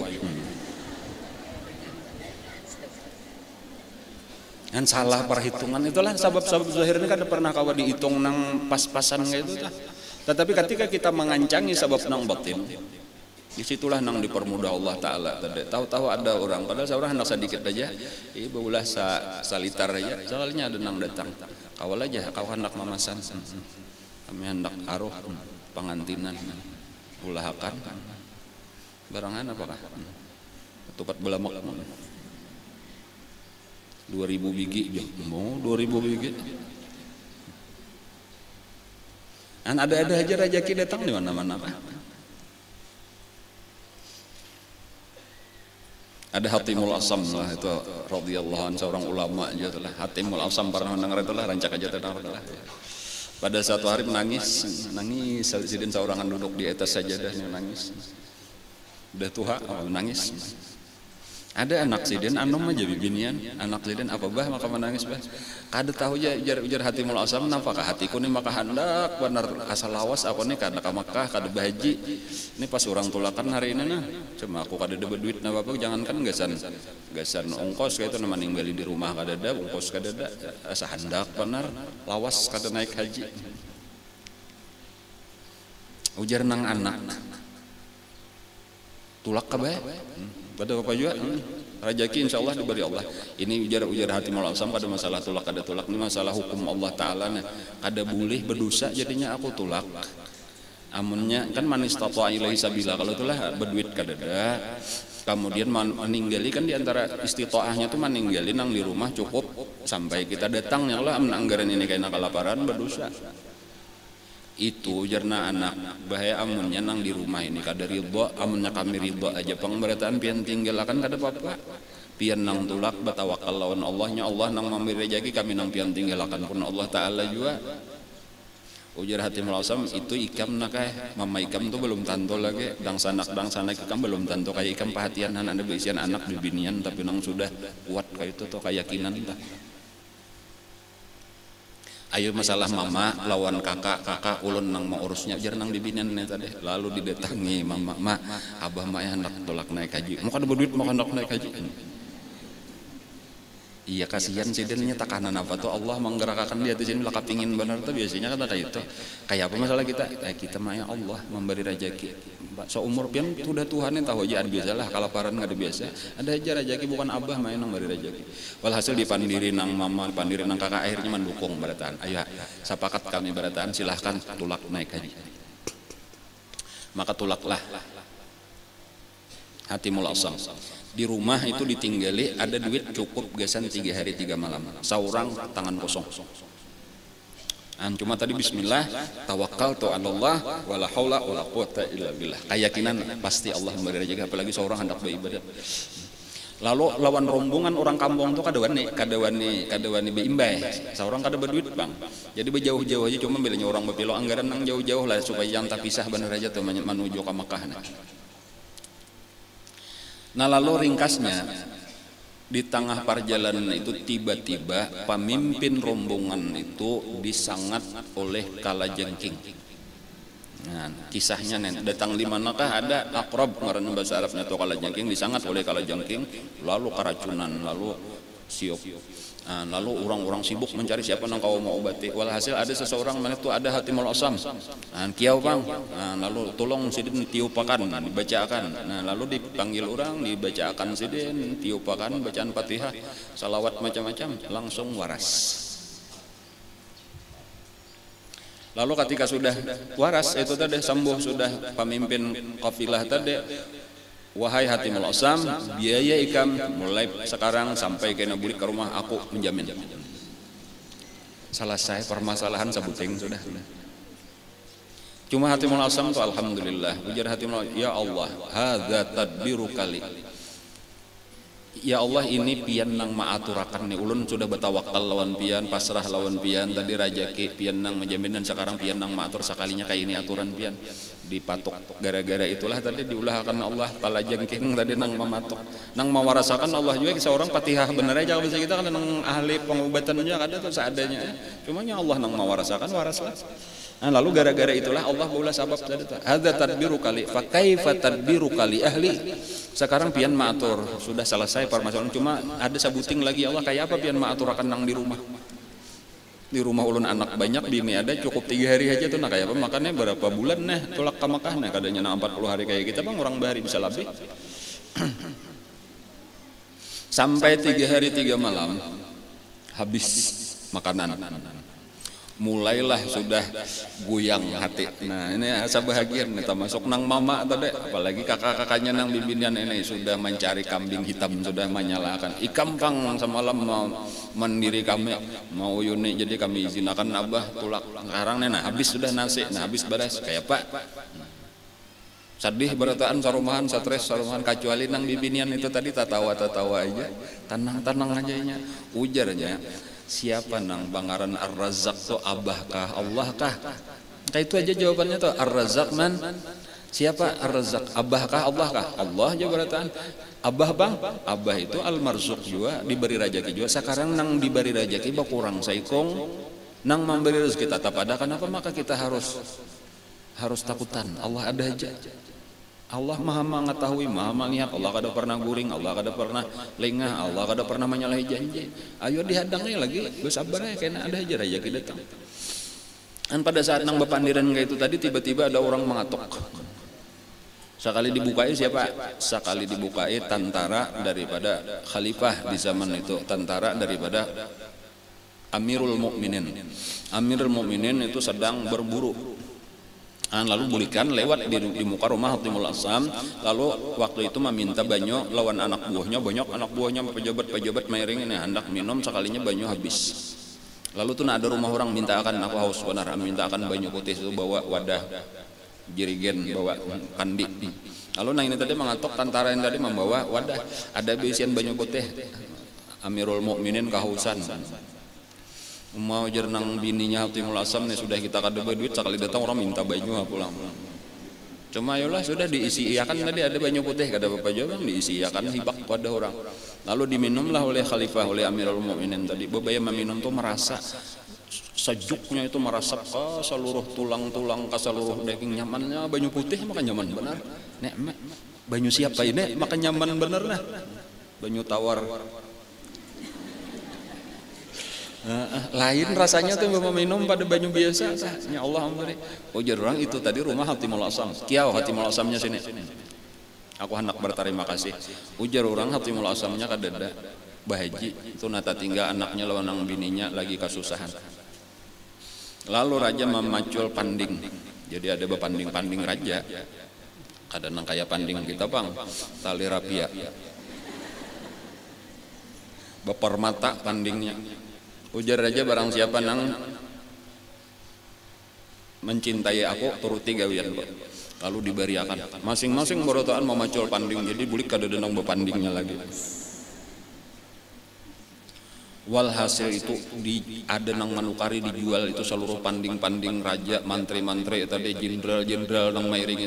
kan salah perhitungan itulah sabab-sabab zahir ini kan pernah kawa dihitung nang pas-pasan gitu lah. Tetapi ketika kita mengancangi sabab nang batin, disitulah nang dipermudah Allah Ta'ala. Tahu-tahu ada orang, padahal seorang hendak sedikit aja, ibu ulah salitar aja, soalnya ada nang datang. Kawal aja, kau hendak mamasan, kami hendak aruh pengantinan, ulah akan barangan apakah? Tupat belamak. 2.000 biji mau 2.000 biji kan ada aja rajaki datang di mana-mana ada Hatimul Asam lah itu radhiyallahu anhu seorang ulama aja lah Hatimul Asam pernah mendengar itu lah rancak aja tentang lah pada satu hari menangis sidin seorangan duduk di atas sajadahnya nangis udah tua menangis. Ada anak sidin anom aja bibinian anak sidin apa bah maka menangis bah kada tahu ya ujar Hatimul Asam nampakah hatiku nih maka hendak benar asal lawas aku nih kada ka Makkah kada bahaji ini pas orang tulakan hari ini nah cuma aku kada ada duit na apa jangankan gasan ongkos kayak itu nama ninggalin di rumah kada ada ongkos kada ada asa hendak benar lawas kada naik haji ujar nang anak tulak kabeh pada apa juga rajaki insyaallah diberi Allah ini ujar Hatimul Asam kada masalah tulak kada tulak ini masalah hukum Allah Ta'ala nah kada boleh berdosa jadinya aku tulak amunnya kan manis tata ilaihi sabila kalau itulah berduit kada ada kemudian meninggali kan diantara istitoahnya tuh meninggali nang di rumah cukup sampai kita datang ya Allah anggaran ini kayak kelaparan berdosa itu jarna anak bahaya amunnya nang di rumah ini kada ridho amunnya kami ridho aja pengberataan pian tinggal akan kada apa-apa pian nang tulak batawakal lawan Allahnya Allah nang memberi rezeki kami nang pian tinggal akan pun Allah Ta'ala juga ujar Hatimul Asam itu ikam nak mama ikam tuh belum tanto lagi dang sanak ikam belum tanto kayak ikam perhatian ada berisian anak di binian tapi nang sudah kuat kayak itu tuh keyakinan dah. Ayo masalah mama lawan kakak ulun nang mau urusnya jar nang dibinian nih tadi lalu didatangi mama abah mak ya hendak tolak naik haji mau kada berduit mau hendak naik haji iya kasihan sidinnya takanan apa tuh Allah menggerakkan dia di sini lah kepingin benar tuh biasanya kata kayak itu kayak apa masalah kita mah ya Allah memberi rezeki seumur pian sudah Tuhan yang tahu aja biasalah kalaparan nggak ada biasa ada aja rezeki bukan abah mah yang memberi rezeki walhasil dipandiri nang mama dipandiri nang kakak akhirnya mendukung berataan ayo sepakat kami berataan silahkan tulak naik haji maka tulaklah Hatimul Asam di rumah itu ditinggali ada duit cukup gasan 3 hari 3 malam seorang tangan kosong cuma tadi bismillah tawakkaltu 'alallah wala haula wala quwata illa billah keyakinan pasti Allah memberi rezeki apalagi seorang hendak beribadah lalu lawan rombongan orang kampung tuh kada wani beimbay seorang kada berduit bang jadi berjauh-jauh aja cuma bilanya orang bepilo anggaran nang jauh-jauh lah supaya jangan tak pisah bener aja tuh menuju ke Makkah nah. Nah lalu ringkasnya, di tengah perjalanan itu tiba-tiba pemimpin rombongan itu disangat oleh kalajengking. Nah, kisahnya nih, datang di manakah ada akrab ngaranna bahasa Arabnya atau kalajengking, disangat oleh kalajengking, lalu keracunan, lalu siop. Nah, lalu orang-orang sibuk mencari siapa nang kau mau obati. Walhasil ada seseorang mana itu ada Hatimul Asam. Nah, kiau bang. Nah, lalu tolong sidin tiupakan, dibacakan. Nah, lalu dipanggil orang, dibacakan sidin, tiupakan bacaan Fatihah, salawat macam-macam, langsung waras. Lalu ketika sudah waras itu tadi sembuh, sudah pemimpin kafilah tadi, wahai Hatimul Asam, biaya ikam mulai sekarang sampai ke Nabulik ke rumah aku menjamin. Selesai permasalahan sebuting sudah. Cuma Hatimul Asam itu alhamdulillah, ujar Hatimul Asam, ya Allah, hadza tadbiru kali. Ya Allah, ini pian nang maaturakan nih, ulun sudah betawakal lawan pian, pasrah lawan pian, tadi rajaki pian nang menjamin, dan sekarang pian nang maatur sekalinya kayak ini aturan pian dipatok. Gara-gara itulah tadi diulahkan Allah kalajengking tadi nang mematok, nang mawarasakan Allah juga seorang Fatihah bener aja bisa kita kan nang ahli pengobatan aja ada tuh seadanya. Cumanya Allah nang mawarasakan waraslah. Nah, lalu gara-gara itulah Allah baulah sabab tadi. Hadza tadbiru kali, fa kaifa tadbiru kali ahli. Sekarang pian maatur sudah selesai permasalahan, cuma ada sabuting lagi Allah kayak apa pian maatur akan nang di rumah. Di rumah ulun anak banyak, bini ada, cukup 3 hari aja tuh nah kayak apa makannya berapa bulan nih tolak ke Makkah nih kadanya nah 40 hari kayak kita bang orang bahari bisa lebih. Sampai 3 hari 3 malam habis makanan. Mulailah sudah goyang hati. Nah ini asa bahagia nih, termasuk nang mama tadi, apalagi kakak-kakaknya nang bimbingan ini sudah mencari kambing hitam, sudah menyalakan ikam kang semalam mau mendiri kami mau yuni, jadi kami izinakan abah tulak sekarang nih. Nah habis sudah nasi, nah habis beres kayak pak sedih berataan sarumahan stres sarumahan, kecuali nang bimbingan itu tadi tatawa aja, tenang aja nya, ujarnya. Siapa nang bangaran Ar-Razzaq tuh Abah kah Allah kah? Kayak itu aja jawabannya tuh, Ar-Razzaq man. Siapa Ar-Razzaq? Abah kah Allah kah? Allah aja berataan. Abah bang, Abah itu Al-Marzuq juga, diberi rezeki juga. Sekarang nang diberi rezeki bah kurang saikong, nang memberi rezeki tetap ada. Kenapa maka kita harus takutan? Allah ada aja. Allah maha mengetahui, maha melihat. Allah kada pernah guring, Allah kada pernah lengah, Allah kada pernah menyalahi janji. Ayo dihadangnya lagi, bersabar ya, karena ada aja rezeki datang. Dan pada saat nang bepandiran kayak itu tadi, tiba-tiba ada orang mengatok. Sekali dibukai siapa? Sekali dibukai tentara daripada khalifah di zaman itu, tentara daripada Amirul Mukminin. Amirul Mukminin itu sedang berburu. Lalu bulikan lewat di muka rumah Hatimul Asam, lalu waktu itu meminta banyu lawan anak buahnya, banyak anak buahnya pejabat mairing ini hendak minum, sekalinya banyu habis. Lalu tuh ada rumah orang minta akan aku haus benar, minta akan banyu putih itu, bawa wadah jirigen, bawa kandi. Lalu nah ini tadi mengatok tentara yang tadi membawa wadah, ada berisian banyu putih. Amirul Mukminin kehausan. Mau jernang bininya Hatimul Asam nih, sudah kita kada duit, sekali datang orang minta banyu pulang. Cuma yolah sudah diisi iakan tadi ada banyu putih, kada apa jawab diisi iakan hibak pada orang. Lalu diminumlah oleh khalifah, oleh Amirul Mukminin tadi. Bebaya meminum tuh merasa sejuknya itu, merasap ke seluruh tulang-tulang, ke seluruh daging, nyamannya banyu putih maka nyaman benar. Nek banyu siapa ini maka nyaman benar nah. Banyu tawar. Lain rasanya tuh mau minum pada banyu biasa. Ya Allah ampuni. Ujar orang itu tadi rumah Hatimul Asam. Kiau Hatimul Asamnya sini. Aku hendak berterima kasih. Ujar orang Hatimul Asamnya kadada bahaji itu nata tinggal anaknya lawan nang bininya lagi kasusahan. Lalu raja memacul panding. Jadi ada bepanding-panding raja. Kadang nang kayak panding kita bang, tali rapia. Bepermata pandingnya. Ujar raja barang siapa nang mencintai aku turuti gawian kok. Lalu diberiakan. Masing-masing borotaan memacul panding, jadi bulik kada denang bepandingnya lagi. Walhasil itu ada nang manukari dijual itu seluruh panding-panding raja, mantri-mantri tadi jenderal-jenderal nang mairing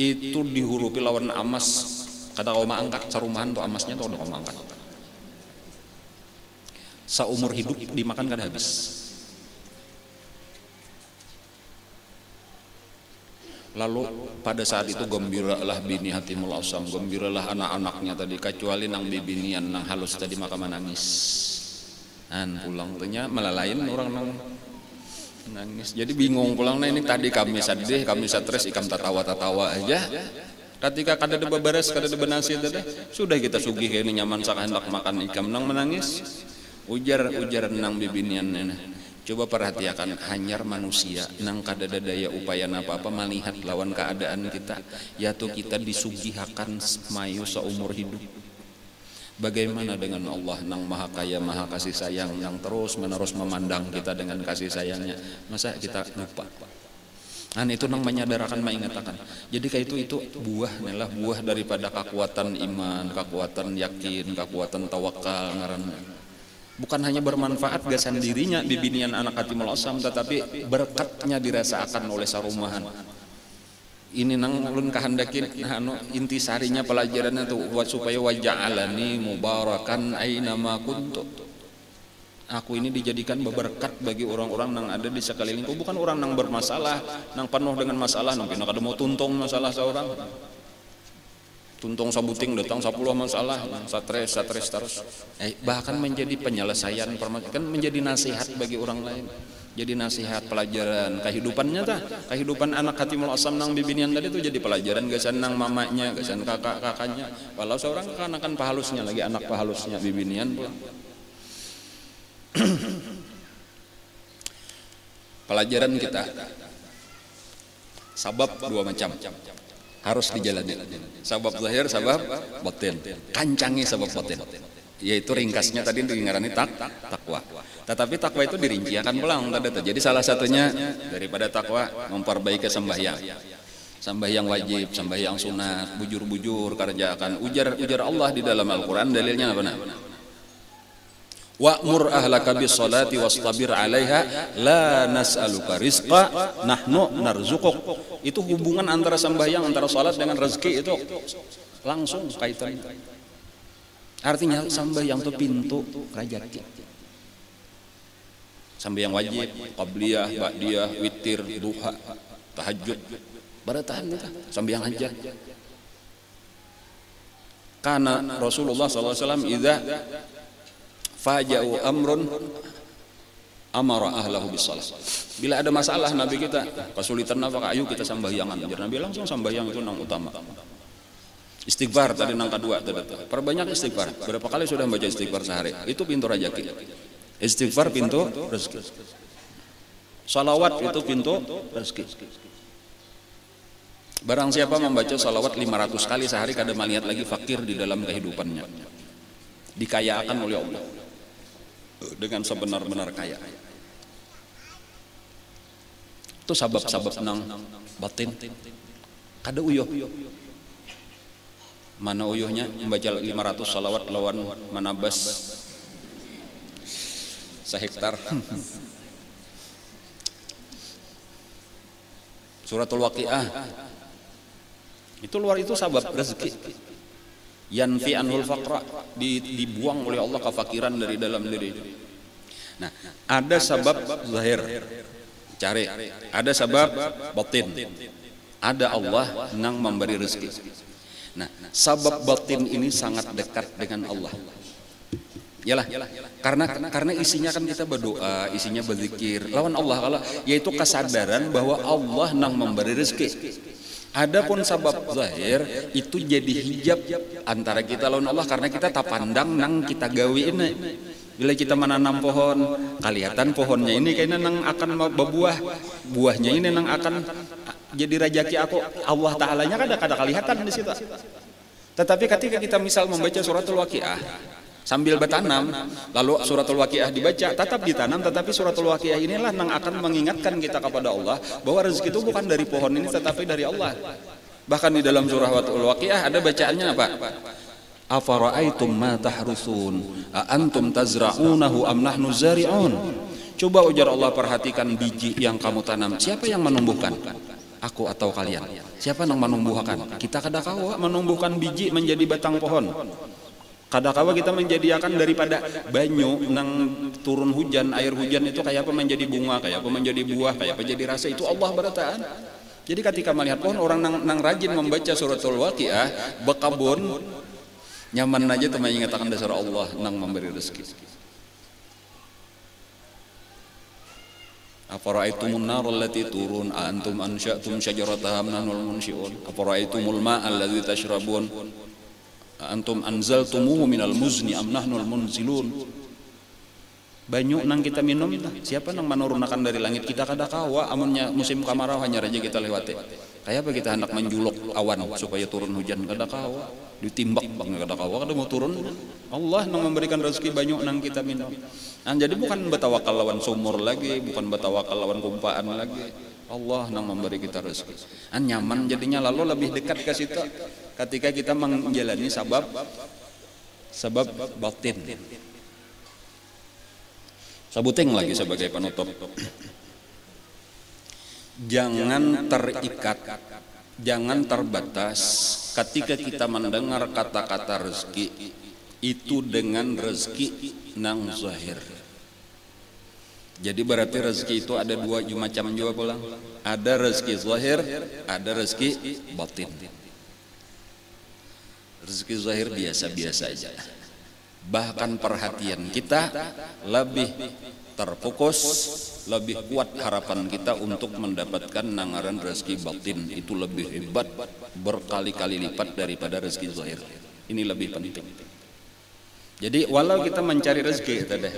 itu dihurupi lawan emas Kada kau angkat sarumahan tuh amasnya tuh udah kau angkat. Seumur hidup dimakan kada habis. Lalu pada saat itu gembiralah bini Hatimul Asam, gembiralah anak-anaknya tadi, kecuali nang bibinian nang halus tadi maka menangis. Pulang tanya melalain orang nang nangis. Jadi bingung pulang, nah ini tadi kami sedih, kami stres, ikam tatawa-tatawa aja. Ketika kada ada beberes, kada ada benasi tadi, sudah kita sugih ini nyaman sak hendak makan ikam nang menangis. Ujar nang bibinian nena. Coba perhatikan, hanyar manusia nang kada ada daya upaya apa-apa melihat lawan keadaan kita, yaitu kita disugihakan mayu seumur hidup. Bagaimana dengan Allah nang maha kaya, maha kasih sayang, yang terus menerus memandang kita dengan kasih sayangnya? Masa kita lupa? Itu nang menyadarakan, mengatakan. Jadi kayak itu buah adalah buah daripada kekuatan iman, kekuatan yakin, kekuatan tawakal ngaranna. Bukan hanya bermanfaat gasan dirinya bibinian anak Hatimul Asam, tetapi berkatnya dirasakan oleh sarumahan. Ini nang ulun kahandakin intisarinya pelajarannya tuh supaya waja'alani mubarakan aina ma kuntu. Aku ini dijadikan berkat bagi orang-orang nang ada di sekelilingku, bukan orang nang bermasalah, nang penuh dengan masalah, nang pina kada mau tuntung masalah seorang. Tuntung sabuting datang 10 masalah, stres terus. Bahkan menjadi penyelesaian kan menjadi nasihat bagi orang lain. Jadi nasihat, pelajaran kehidupannya kehidupan anak Hatimul Asam nang bibinian tadi itu jadi pelajaran gasan nang mamanya, gasan kakaknya. Walau seorang kanakan pahalusnya lagi, anak pahalusnya bibinian pula. Pelajaran kita, sabab dua macam harus dijalani. Sabab zahir, sabab batin. Kancangi sabab batin. Yaitu ringkasnya tadi dengarani takwa. Tetapi takwa itu dirinciakan pulang tadi. Jadi salah satunya daripada takwa memperbaiki sembahyang. Sembahyang wajib, sembahyang sunat, bujur-bujur kerjakan. Ujar Allah di dalam Al-Qur'an, dalilnya apa? Wa'mur ahlaka bis-sholati wastabir 'alaiha la nas'aluka rizqa nahnu narzuquk. Itu hubungan antara sembahyang, antara salat dengan rezeki itu langsung kaitan. Artinya sembahyang itu pintu rezeki. Sembahyang wajib, qabliyah, ba'diyah, witir, duha, tahajud, baratahan kita sembahyang hajat. Karena Rasulullah SAW idza faja'u amrun amara ahlahu bisalah. Bila ada masalah Nabi kita kesulitan apa, ayo kita sembahyangan. Nabi langsung sembahyang itu nang utama. Istighfar tadi nang kedua tadi. Perbanyak istighfar. Berapa kali sudah baca istighfar sehari? Itu pintu rezeki. Istighfar pintu rezeki. Salawat itu pintu rezeki. Barang siapa membaca salawat 500 kali sehari, kada melihat lagi fakir di dalam kehidupannya. Dikayakan oleh Allah dengan sebenar-benar kaya. Itu sabab-sabab nang batin. Kada uyuh. Mana uyuhnya membaca 500 salawat lawan manabas sehektar. Suratul Waqiah. Itu luar itu sabab rezeki. Yanfi anhul faqra, dibuang oleh Allah kefakiran dari dalam diri. Nah, ada sabab zahir, cari. Ada sabab batin. Ada Allah nang memberi rezeki. Nah, sabab batin ini sangat dekat dengan Allah. Yalah, karena isinya kan kita berdoa, isinya berzikir lawan Allah, kalau yaitu kesadaran bahwa Allah nang memberi rezeki. Adapun sabab zahir itu jadi hijab antara kita lawan Allah, karena kita tak pandang nang kita gawe ini. Bila kita menanam pohon, kelihatan pohonnya ini kayaknya nang akan berbuah, buahnya ini nang akan jadi rezeki aku. Allah Ta'alanya kada kelihatan di situ. Tetapi ketika kita misal membaca suratul Waqiah sambil bertanam, lalu suratul Waqiah dibaca, tetap ditanam, tetapi suratul Waqiah inilah yang akan mengingatkan kita kepada Allah bahwa rezeki itu bukan dari pohon ini tetapi dari Allah. Bahkan di dalam suratul Waqiah ada bacaannya apa? Afara'aitum ma tahrusun a antum tazra'unahu am nahnu zari'un. Coba ujar Allah, perhatikan biji yang kamu tanam, siapa yang menumbuhkan? Aku atau kalian? Siapa yang menumbuhkan? Kita kadakawa menumbuhkan biji menjadi batang pohon. Kadakawa kita menjadikan daripada banyu nang turun hujan, air hujan itu kayak apa menjadi bunga, kayak apa menjadi buah, kayak apa jadi rasa, itu Allah berataan. Jadi ketika melihat pohon, orang nang rajin membaca suratul Waqiah, bekabun nyaman aja tuh mengingatkan dasar Allah nang memberi rezeki. Afara'aytumun nar allati turun antum ansha'tum syajarataha am nahnul munshi'un afara'aytumul ma'a alladzi tashrabun antum anzaltumuhu minal muzni am nahnul munzilun. Banyu nang kita minum siapa nang menurunkan dari langit? Kita kadakawa amunnya musim kemarau hanya raja kita lewati. Kayak apa kita hendak menjuluk awan supaya turun hujan? Kadakawa ditimbak bang kadakawa kada mau turun. Allah nang memberikan rezeki banyu nang kita minum. Nah, jadi bukan bertawakal lawan sumur lagi, bukan bertawakal lawan kumpaan lagi. Allah nang memberi kita rezeki. Nyaman jadinya, lalu lebih dekat ke situ ketika kita menjalani sebab batin. Sabuteng lagi sebagai penutup. Jangan terikat, jangan terbatas ketika kita mendengar kata-kata rezeki itu dengan rezeki nang zahir. Jadi berarti rezeki itu ada dua macam juga pulang. Ada rezeki zahir, ada rezeki batin. Rezeki zahir biasa-biasa aja. Bahkan perhatian kita lebih terfokus, lebih kuat harapan kita untuk mendapatkan nangaran rezeki batin itu lebih hebat berkali-kali lipat daripada rezeki zahir. Ini lebih penting. Jadi walau kita mencari rezeki tadi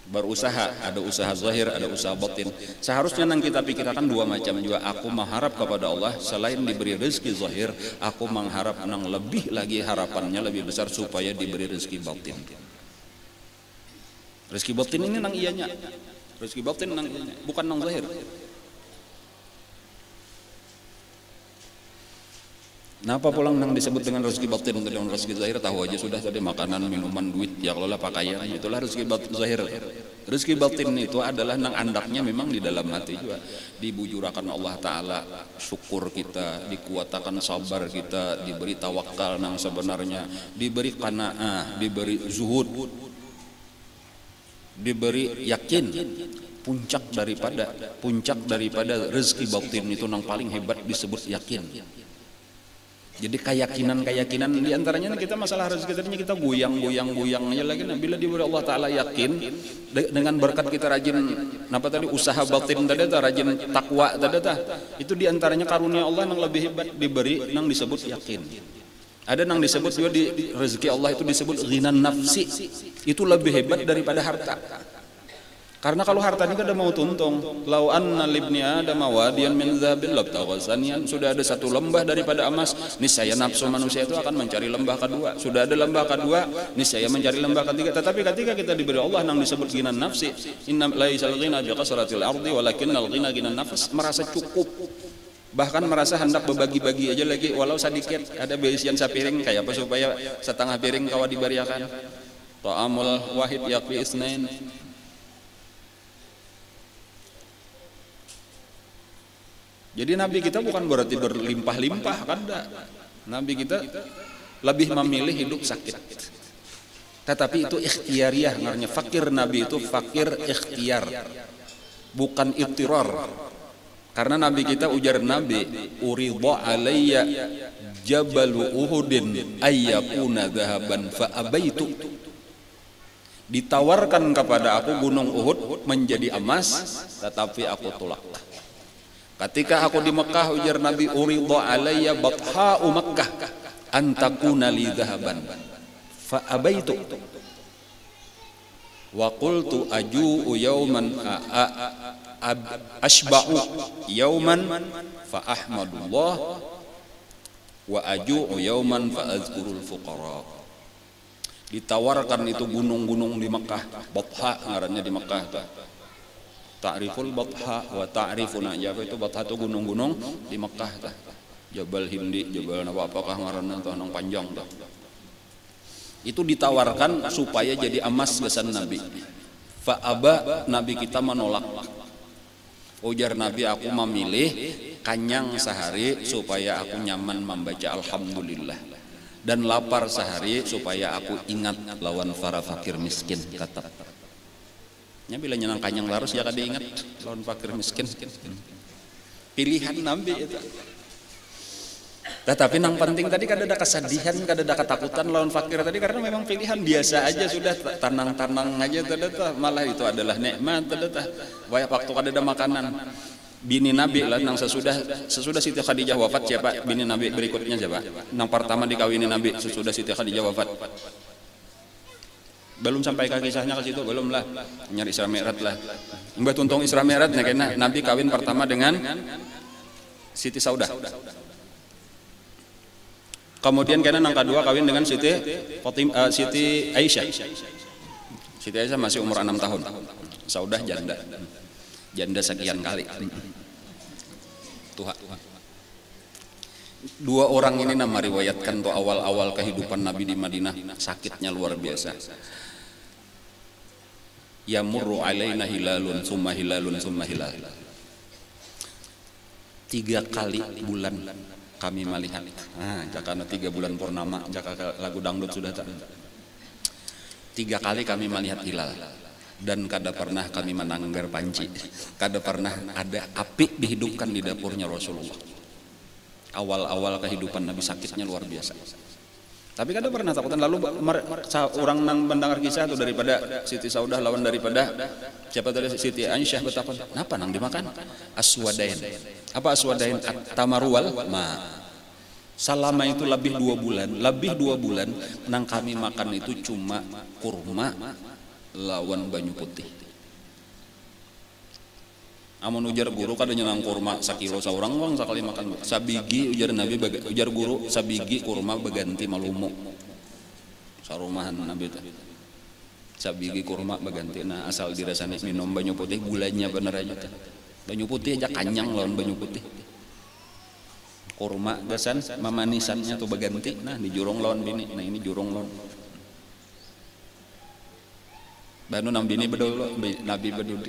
berusaha, ada usaha zahir, ada usaha batin. Seharusnya nang kita pikirkan dua macam juga. Aku mengharap kepada Allah selain diberi rezeki zahir, aku mengharap nang lebih lagi harapannya lebih besar supaya diberi rezeki batin. Rezeki batin ini nang iyanya. Rezeki batin nang iyanya, bukan nang zahir. Napa pulang nang disebut dengan rezeki batin untuk dengan rezeki zahir? Tahu aja sudah tadi, makanan, minuman, duit, ya kalau pakaian, itulah rezeki zahir. Rezeki batin itu adalah nang andaknya memang di dalam hati juga, dibujurakan Allah Ta'ala syukur kita, dikuatakan sabar kita, diberi tawakal nang sebenarnya, diberi qanaah, diberi zuhud, diberi yakin. Puncak daripada rezeki batin itu nang paling hebat disebut yakin. Jadi keyakinan diantaranya kita masalah rezeki tadinya kita goyang aja lagi. Nah, bila diberi Allah Ta'ala yakin dengan berkat kita rajin usaha batin tadi, rajin takwa tadi, itu diantaranya karunia Allah yang lebih hebat diberi yang disebut yakin. Ada yang disebut juga di rezeki Allah itu disebut ghinan nafsi, itu lebih hebat daripada harta. Karena kalau harta ini kan mau tuntung, lau anna libni adam wadiyan min dzahabin labtaghasanian, sudah ada satu lembah daripada emas, niscaya nafsu manusia itu akan mencari lembah kedua. Sudah ada lembah kedua, niscaya mencari lembah ketiga. Tetapi ketika kita diberi Allah yang disebut ghinan nafsi, inna laisal ghina bi kasratil ardi walakinnal ghina ghinan nafs, merasa cukup. Bahkan merasa hendak berbagi-bagi aja lagi, walau sedikit, ada berisian sapiring kayak apa supaya setengah piring kawa diberiakan. Ta'amul wahid yakfi isnain. Jadi Nabi kita bukan berarti berlimpah-limpah, kan enggak. Nabi kita lebih memilih hidup sakit. Tetapi itu ikhtiariyah, namanya fakir Nabi itu fakir ikhtiar, bukan ittirar. Karena Nabi kita, ujar Nabi, uridha alayya jabalu uhudin ayyakuna dhahaban fa abaitu. Ditawarkan kepada aku gunung Uhud menjadi emas, tetapi aku tolak. Ketika aku di Mekah, ujar Nabi, uridha alayya batha'u Makkah antakuna li dhahaban fa abaitu wa qultu aju'u yawman ashba'u yawman fa ahmadullah wa aju'u yawman fa azkurul fuqara. Ditawarkan itu gunung-gunung di Mekah, Batha ngarannya di Mekah. Ta'riful Batha wa ta'rifuna, ya itu Batha itu gunung-gunung di Mekah tah. Jabal Hindi, Jabal apakah ngaranna tah nang panjang tah. Itu ditawarkan supaya jadi emas besan Nabi. Fa aba, Nabi kita menolak. Ujar Nabi, aku memilih kanyang sehari supaya aku nyaman membaca alhamdulillah, dan lapar sehari supaya aku ingat lawan para fakir miskin. Kata nya bila nyenang kanyang larus ya kada ingat lawan fakir miskin. Pilihan Nabi itu. Tetapi yang penting tadi kada ada kesedihan, kada ada ketakutan lawan fakir tadi, karena memang pilihan biasa aja, sudah tanang-tanang aja tadi, malah itu adalah nikmat tadi. Waktu kada ada makanan, bini Nabi lah nang sesudah Siti Khadijah wafat, siapa bini Nabi berikutnya siapa? Nang pertama dikawini Nabi sesudah Siti Khadijah wafat. Belum sampai ke kisahnya ke situ, belum lah. Nyari Isra Mi'raj lah. Mbah tuntung Isra Mi'raj nih, karena Nabi kawin pertama dengan Siti Saudah. Kemudian karena nang kedua kawin dengan Siti Aisyah. Siti Aisyah masih umur 6 tahun. Saudah janda sekian kali. Tuhan. Dua orang ini nama riwayatkan tuh awal-awal kehidupan Nabi di Madinah sakitnya luar biasa. Yamurru alaina hilalun summa hilalun summa hilal. 3 kali bulan kami melihat. Jakana 3 bulan purnama, jaka lagu dangdut sudah tak. 3 kali kami melihat hilal, dan kada pernah kami menanggar panci, kada pernah ada api dihidupkan di dapurnya Rasulullah. Awal-awal kehidupan Nabi sakitnya luar biasa. Tapi kada pernah takutan. Lalu orang nang mendengar kisah itu daripada Siti Saudah lawan daripada siapa tadi Siti Aisyah, betapa napa nang dimakan aswadain. Apa aswadain? Tamaruwal ma. Selama itu lebih 2 bulan nang kami makan itu cuma kurma lawan banyu putih. Amun ujar guru kada nyenang kurma sakilo saurang wang sakali makan. Sabigi ujar Nabi, ujar guru sabigi kurma beganti malumu. Sarumahan Nabi itu. Sabigi kurma beganti. Nah asal dirasani minum banyu putih, gulanya bener aja tuh. Banyu putih aja kanyang lawan banyu putih. Kurma gasan memanisannya tuh beganti. Nah di jurong lawan bini. Nah ini jurong lawan. Banu nang bini bedol Nabi bedol.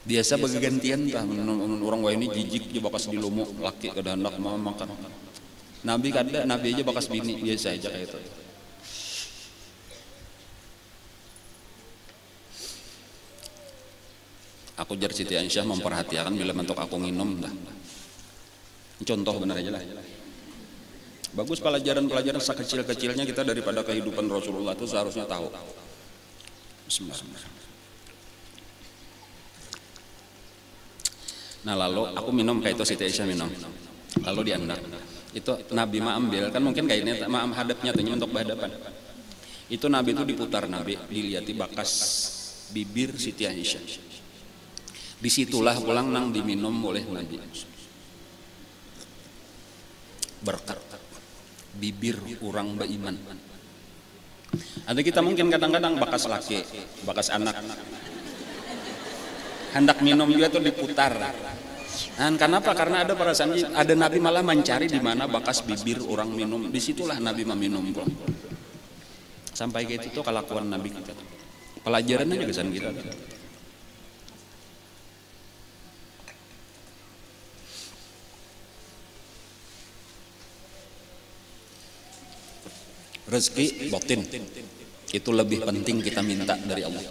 Biasa bergantian tah orang wah ini jijik je bakas di lumu, laki kada hendak mau makan. Nabi kada, Nabi aja bakas bini biasa aja kayak itu. Aku jar Siti Aisyah memperhatikan bila mentok aku nginum dah. Contoh benar aja lah. Bagus pelajaran-pelajaran sekecil-kecilnya kita daripada kehidupan Rasulullah itu seharusnya tahu. Bismillahirrahmanirrahim. Nah lalu aku minum kayak itu Siti Aisyah minum. Lalu diandak. Itu Nabi mah ambil, kan mungkin kayak ini mah hadapnya tuh untuk berhadapan. Itu Nabi itu diputar, Nabi dilihat di bakas bibir Siti Aisyah. Disitulah pulang nang diminum oleh Nabi. Berkat bibir orang beriman. Ada kita mungkin kadang-kadang bakas laki, bakas anak. Hendak minum juga tuh diputar. Dan kenapa? Karena ada perasaan, ada Nabi malah mencari di mana bakas bibir orang minum. Disitulah Nabi meminum. Sampai gitu tuh kelakuan Nabi kita. Pelajarannya juga san kita. Rezeki batin itu lebih penting kita minta dari Allah.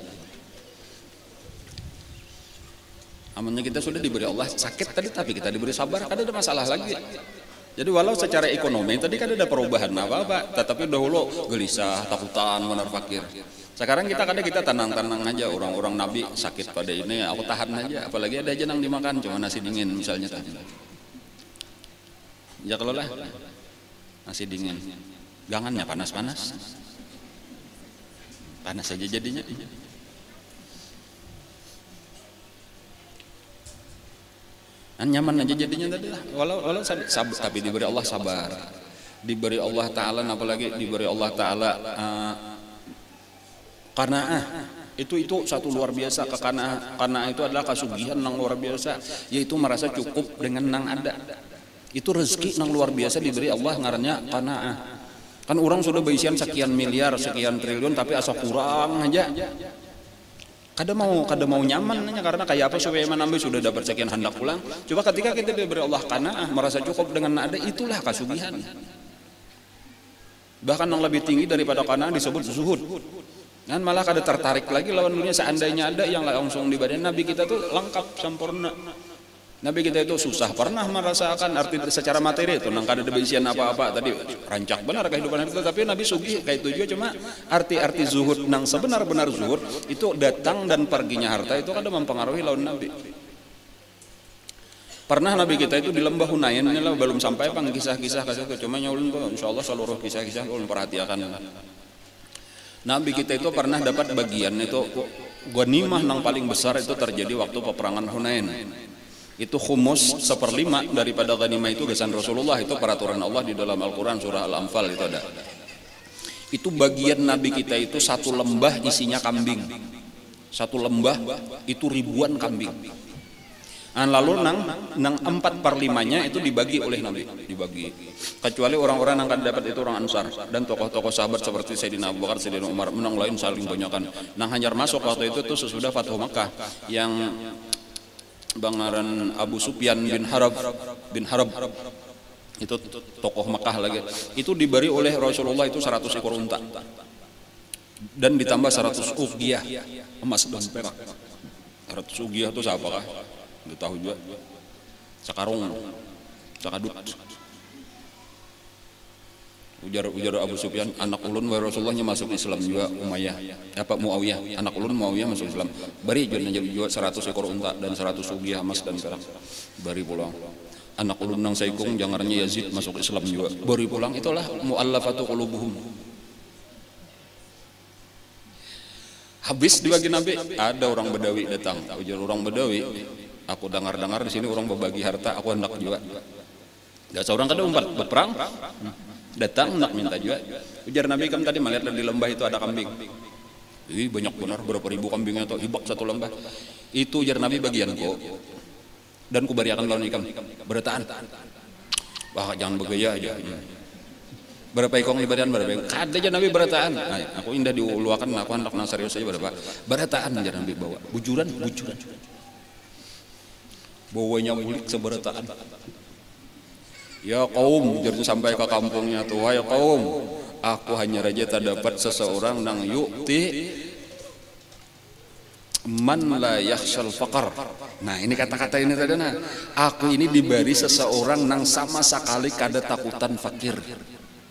Amannya kita sudah diberi Allah sakit tadi, tapi kita diberi sabar, kada ada masalah lagi. Jadi walau secara ekonomi tadi kada ada perubahan apa-apa, tetapi dahulu gelisah, takutan, benar fakir. Sekarang kita tenang-tenang aja. Orang-orang Nabi sakit pada ini, aku tahan aja. Apalagi ada aja nang dimakan cuma nasi dingin misalnya tadi. Ya kalau lah nasi dingin, gangannya panas-panas, panas saja jadinya. Nyaman aja jadinya tadi lah. Walau sabar, tapi diberi Allah sabar, diberi Allah Ta'ala, apalagi diberi Allah Ta'ala qanaah. Itu satu luar biasa. Qanaah itu adalah kasugihan yang luar biasa, yaitu merasa cukup dengan nang ada. Itu rezeki yang luar biasa diberi Allah, ngarannya qanaah. Kan orang sudah beisian sekian miliar, sekian triliun, tapi asa kurang aja. Kada mau nyaman nanya, karena kayak apa supaya menambah sudah dapat sekian hendak pulang. Coba ketika kita diberi Allah qanaah, merasa cukup dengan ada, itulah kasugihan. Bahkan yang lebih tinggi daripada qanaah disebut zuhud. Dan malah kada tertarik lagi lawan dunia. Seandainya ada yang langsung di badan Nabi kita tuh lengkap sempurna. Nabi kita itu susah pernah merasakan arti secara materi itu, nang kada ada beisian apa-apa tadi rancak benar kehidupan kita, tapi Nabi sugih kayak itu juga. Cuma arti zuhud nang sebenar-benar zuhud itu datang dan perginya harta itu kada mempengaruhi lawan Nabi. Pernah Nabi kita itu di lembah Hunain, ini lah belum sampai pang kisah-kisah kasih itu, cuma nyulun kok insyaallah seluruh kisah-kisah ulun perhatikan. Nabi kita itu pernah dapat bagian itu ghanimah nang paling besar itu terjadi waktu peperangan Hunain. Itu khumus 1/5 daripada ghanimah itu gasan Rasulullah. Itu peraturan Allah di dalam Al-Quran surah Al-Anfal itu ada. Itu bagian Nabi kita itu satu lembah isinya kambing. Satu lembah itu ribuan kambing. Lalu nang 4/5-nya itu dibagi oleh Nabi, dibagi. Kecuali orang-orang yang akan dapat itu orang Ansar dan tokoh-tokoh sahabat seperti Sayyidina Abu Bakar, Sayyidina Umar, menang lain saling banyakan. Nah hanyar masuk waktu itu tuh sesudah Fathu Makkah yang Bangaran Abu Sufyan bin Harb itu tokoh Mekah lagi, itu diberi oleh Rasulullah itu 100 ekor unta dan ditambah 100 uqiyah emas dan perak. 100 uqiyah itu siapa kah? Nggak tahu juga. Sakarung, sakadut. Ujar Abu Sufyan, anak ulun wa Rasulullahnya masuk Islam juga Umayyah. Muawiyah, anak ulun Muawiyah masuk Islam. Bari juga 100 ekor unta dan 100 uqiyah emas dan perak. Bari pulang. Anak ulun nang saikung jangarnya Yazid masuk Islam juga. Bari pulang. Itulah muallafatu qulubuhum. Habis dibagi Nabi, ada orang Bedawi datang. Ujar orang Bedawi, aku dengar di sini orang berbagi harta, aku hendak juga. Gak seorang kada umpat berperang. Datang nak minta juga. Ujar Nabi, kamu tadi melihat di lembah itu ada kambing. Ih banyak benar, berapa ribu kambingnya atau hibak satu lembah. Itu ujar Nabi bagianku. Dan kubariakan lawan ikam. Berataan. Wah jangan begaya aja. Berapa ikong di badan berapa? Kada aja Nabi berataan. Nah, aku indah diuluakan, aku hendak nang serius aja berapa? Berataan aja Nabi bawa. Bujuran. Bawanya mulik seberataan. Ya kaum, jadi sampai ke kampungnya tuh, wahai kaum, aku hanya raja terdapat seseorang nang yu'ti man la yakhshal faqar. Nah ini kata-kata ini tadi, nah aku ini diberi seseorang nang sama sekali kada takutan fakir.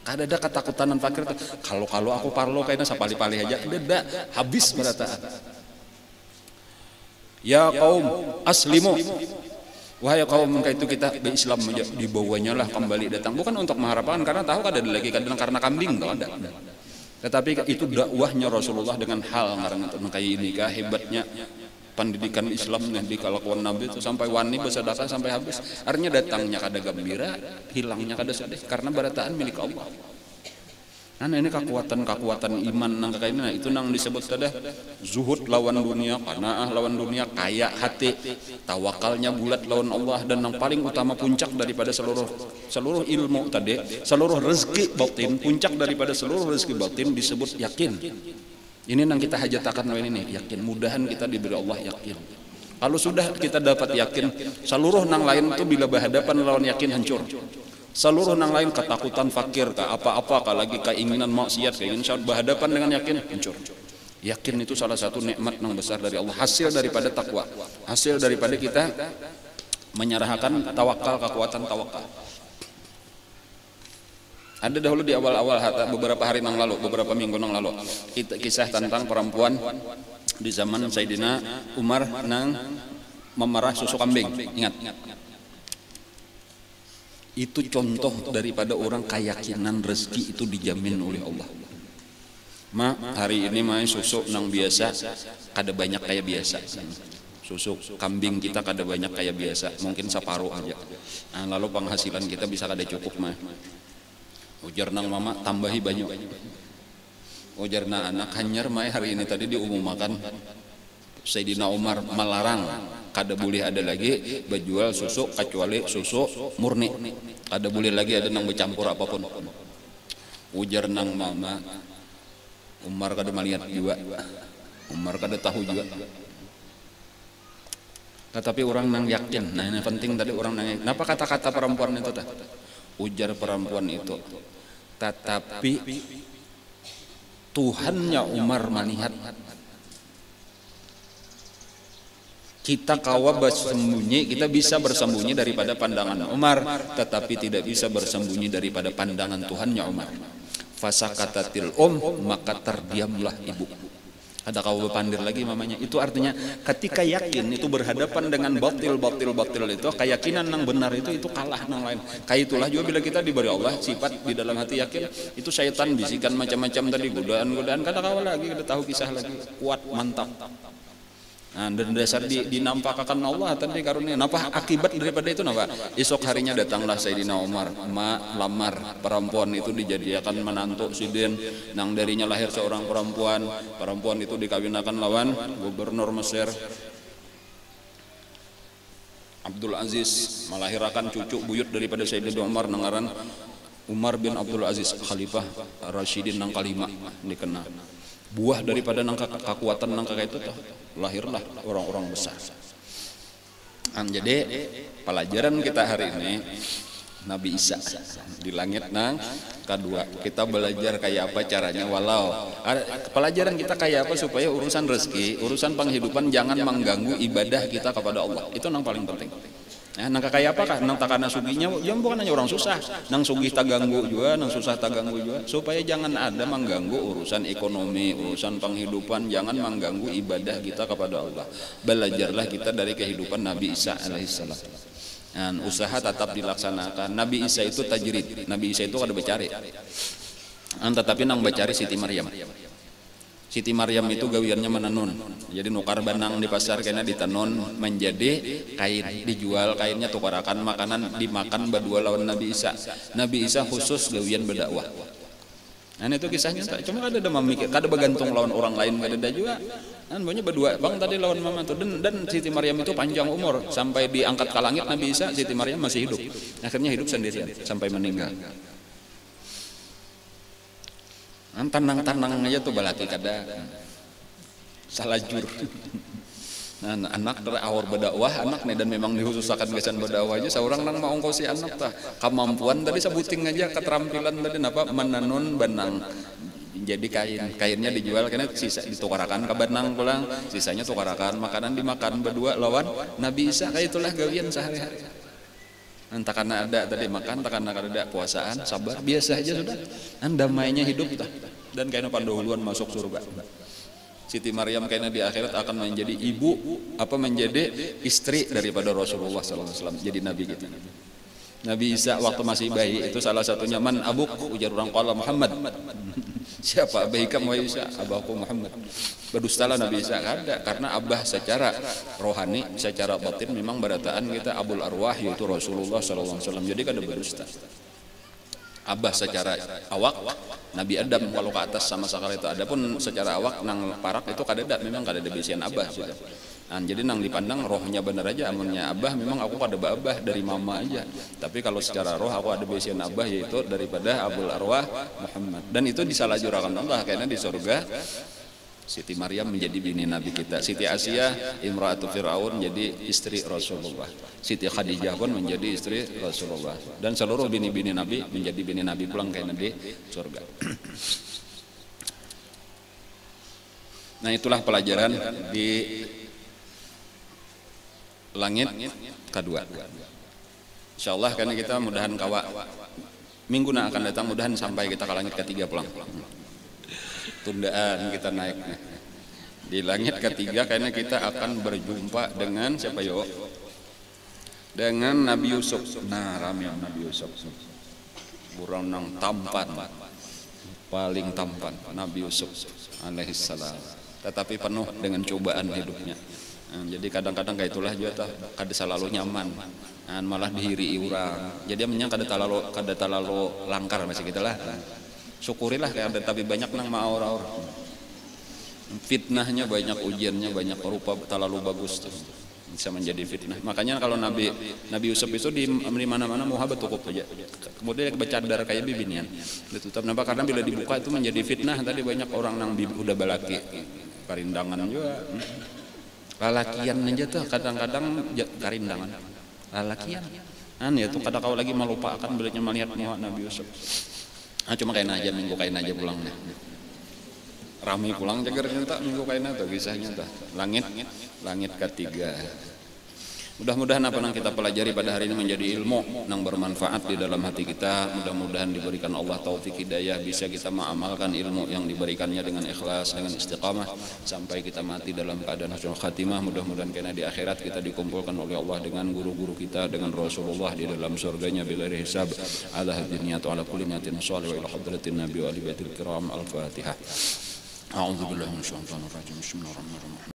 Kada ada ketakutan fakir. Kalau aku parlo kayaknya sapali-pali aja, beda habis berataan. Ya kaum aslimu, wahai kaum itu kita berislam dibawanya lah kembali datang, bukan untuk mengharapkan karena tahu kada ada lagi kadang karena kambing tahu ada. Tetapi itu dakwahnya Rasulullah dengan hal karena kayak ini kah hebatnya pendidikan Islam di kalakuan Nabi itu sampai wani bersedekah sampai habis. Artinya datangnya kada gembira, hilangnya kada sedih karena berataan milik Allah. Nah ini kekuatan iman nang kayak ini, nah, itu nang disebut tadi zuhud lawan dunia, qanaah lawan dunia, kaya hati, tawakalnya bulat lawan Allah, dan yang paling utama puncak daripada seluruh ilmu tadi, seluruh rezeki batin, puncak daripada seluruh rezeki batin disebut yakin. Ini nang kita hajatakan ini yakin, mudahan kita diberi Allah yakin. Kalau sudah kita dapat yakin, seluruh nang lain itu bila berhadapan lawan yakin hancur. Seluruh nang lain ketakutan fakir kah apa-apa kah lagi keinginan maksiat keinginan syahwat berhadapan dengan yakin hancur. Yakin itu salah satu nikmat yang besar dari Allah, hasil daripada takwa, hasil daripada kita menyerahkan tawakal, kekuatan tawakal. Ada dahulu di awal-awal beberapa hari nang lalu, beberapa minggu nang lalu, kisah tentang perempuan di zaman Sayyidina Umar nang memerah susu kambing. Ingat. Itu contoh daripada orang keyakinan rezeki itu dijamin oleh Allah. Hari ini main susu nang biasa kada banyak kayak biasa. Susu kambing kita kada banyak kayak biasa, mungkin separuh aja. Nah, lalu penghasilan kita bisa kada cukup mah. Ujar nang mama tambahi banyak. Ujar nang anak hanyar mah hari ini tadi diumumkan Sayyidina Umar melarang kada boleh ada lagi berjual susu kecuali susu murni, kada boleh lagi ada nang bercampur apapun. ujar nang mama Umar kada melihat juga, Umar kada tahu juga. Tetapi orang nang yakin. Nah ini penting tadi orang nang. Kenapa kata-kata perempuan itu tah? Ujar perempuan itu. Tetapi Tuhannya Umar melihat. Kita kawa bersembunyi, kita bisa bersembunyi daripada pandangan Umar, tetapi tidak bisa bersembunyi daripada pandangan Tuhannya Umar. Fasakatatil maka terdiamlah ibu. Ada kawa pandir lagi mamanya. Itu artinya ketika yakin itu berhadapan dengan batil itu, keyakinan yang benar itu kalah nang lain. Kayak itulah juga bila kita diberi Allah sifat di dalam hati yakin, itu syaitan bisikan macam-macam tadi, godaan kada kawa lagi, kada tahu kisah lagi, kuat mantap. Nah, dan dasar dinampakkan Allah tadi karunia. Napa akibat daripada itu napa? Esok harinya datanglah Sayyidina Umar, lamar perempuan itu dijadikan menantu sidin. Nang darinya lahir seorang perempuan. Perempuan itu dikawinakan lawan gubernur Mesir Abdul Aziz, melahirkan cucu buyut daripada Sayyidina Umar nangaran Umar bin Abdul Aziz, Khalifah Rasyidin nang kelima dikenal. Buah daripada nang kekuatan nang kakak itu lahirlah orang-orang besar. Jadi pelajaran kita hari ini Nabi Isa di langit nang kedua, kita belajar kayak apa caranya, walau pelajaran kita kayak apa supaya urusan rezeki, urusan penghidupan jangan mengganggu ibadah kita kepada Allah. Itu nang paling penting. Nah, nang kayak apakah nang takana suginya, yang bukan hanya orang susah, nang sugih tak ganggu juga, nang susah tak ganggu juga, supaya jangan ada mengganggu urusan ekonomi, urusan penghidupan, jangan mengganggu ibadah kita kepada Allah. Belajarlah kita dari kehidupan Nabi Isa alaihissalam. Dan usaha tetap dilaksanakan. Nabi Isa itu tajrid, Nabi Isa itu kada becari. Tetapi nang becari Siti Maryam. Siti Maryam itu gawiannya menenun. Jadi nukar benang di pasar kena ditenun menjadi kain, dijual kainnya tukarakan makanan dimakan berdua lawan Nabi Isa. Nabi Isa khusus gawian berdakwah. Nah itu kisahnya. Cuma kada ada memikir, kada bergantung lawan orang lain, kada ada juga. Kan banyak berdua. Bang tadi lawan mama tuh dan Siti Maryam itu panjang umur sampai diangkat ke langit Nabi Isa, Siti Maryam masih hidup. Akhirnya hidup sendirian sampai meninggal. Tanang-tanang aja tuh balaki kada salajur. Nah, anak terawar berdakwah anak nih, dan memang dihususakan kesan berdakwah aja seorang nang mau ongkosi anak tah kemampuan tadi sebuting aja, keterampilan tadi napa menenun benang jadi kainnya dijual karena sisa ditukarakan ke benang pulang, sisanya tukarakan makanan dimakan berdua lawan Nabi Isa. Kayak itulah gawian sehari-hari. Entah karena ada tadi makan, entah karena ada puasaan, sabar, biasa aja sudah. Damainya hidup dah. Dan kayaknya pandahuluan masuk surga. Siti Maryam kayaknya di akhirat akan menjadi ibu, menjadi istri daripada Rasulullah SAW. Jadi Nabi kita. Nabi Isa waktu masih bayi itu salah satunya man abuk, ujar orang qala Muhammad. Siapa abah ikam wa Isa? Abahku Muhammad. Berdustalah Nabi Isa ada, karena abah secara rohani, secara batin memang berataan kita abul arwah yaitu Rasulullah SAW. Jadi kada berdusta. Abah secara awak Nabi Adam walau ke atas sama sekali itu. Adapun secara awak nang parak itu kada ada, memang kada ada bisian abah sudah. Nah, jadi nang dipandang rohnya bener aja, amunnya abah memang aku kada abah dari mama aja. Tapi kalau secara roh aku ada bisian abah yaitu daripada abul arwah Muhammad. Dan itu disalahjurakan Allah karena di surga Siti Maryam menjadi bini Nabi kita, Siti Asia imra'atu Fir'aun jadi istri Rasulullah, Siti Khadijah pun menjadi istri Rasulullah, dan seluruh bini-bini Nabi menjadi bini Nabi pulang kayak di surga. Nah itulah pelajaran di langit kedua. Insyaallah karena kita mudahan kawa minggu yang akan datang mudahan sampai kita ke langit ketiga pulang. Tundaan kita naik di langit ketiga karena kita akan berjumpa dengan siapa yo? Dengan Nabi Yusuf. Nah rame Nabi Yusuf, burang nang tampan, paling tampan Nabi Yusuf alaihissalam, tetapi penuh dengan cobaan hidupnya. Nah, jadi kadang-kadang kayak itulah juga kada selalu nyaman, nah, malah dihiri orang. Jadi menyang kada terlalu langkar masih gitulah. Syukurilah kayak ada, tapi banyak nang mau orang fitnahnya banyak, ujiannya banyak, rupa terlalu bagus tuh. bisa menjadi fitnah. Makanya kalau Nabi Yusuf itu di mana-mana muhabat cukup aja. Kemudian bercadar kayak bibinian. Ditutup kenapa? Karena bila dibuka itu menjadi fitnah. Tadi banyak orang nang udah balaki, karindangan juga. Lalakian aja tuh kadang-kadang karindangan. Lalakian. Ya tuh kadang kau lagi melupakan bilanya melihat muka Nabi Yusuf. Cuma kain aja minggu kain aja pulang deh. Ramai pulang jagar nyata minggu kain atau kisahnya tuh. Langit ketiga. Mudah-mudahan apa yang kita pelajari pada hari ini menjadi ilmu yang bermanfaat di dalam hati kita. Mudah-mudahan diberikan Allah taufik hidayah, bisa kita mengamalkan ilmu yang diberikannya dengan ikhlas, dengan istiqamah sampai kita mati dalam keadaan husnul khatimah. Mudah-mudahan karena di akhirat kita dikumpulkan oleh Allah dengan guru-guru kita, dengan Rasulullah di dalam surganya bila hisab. Ala hadhihi niyatu ala kulli niyatin shalih wa ila hadratin nabi wa ali baitil kiram. Al-Fatihah. A'udzu billahi minasyaitonir rajim. Bismillahirrahmanirrahim.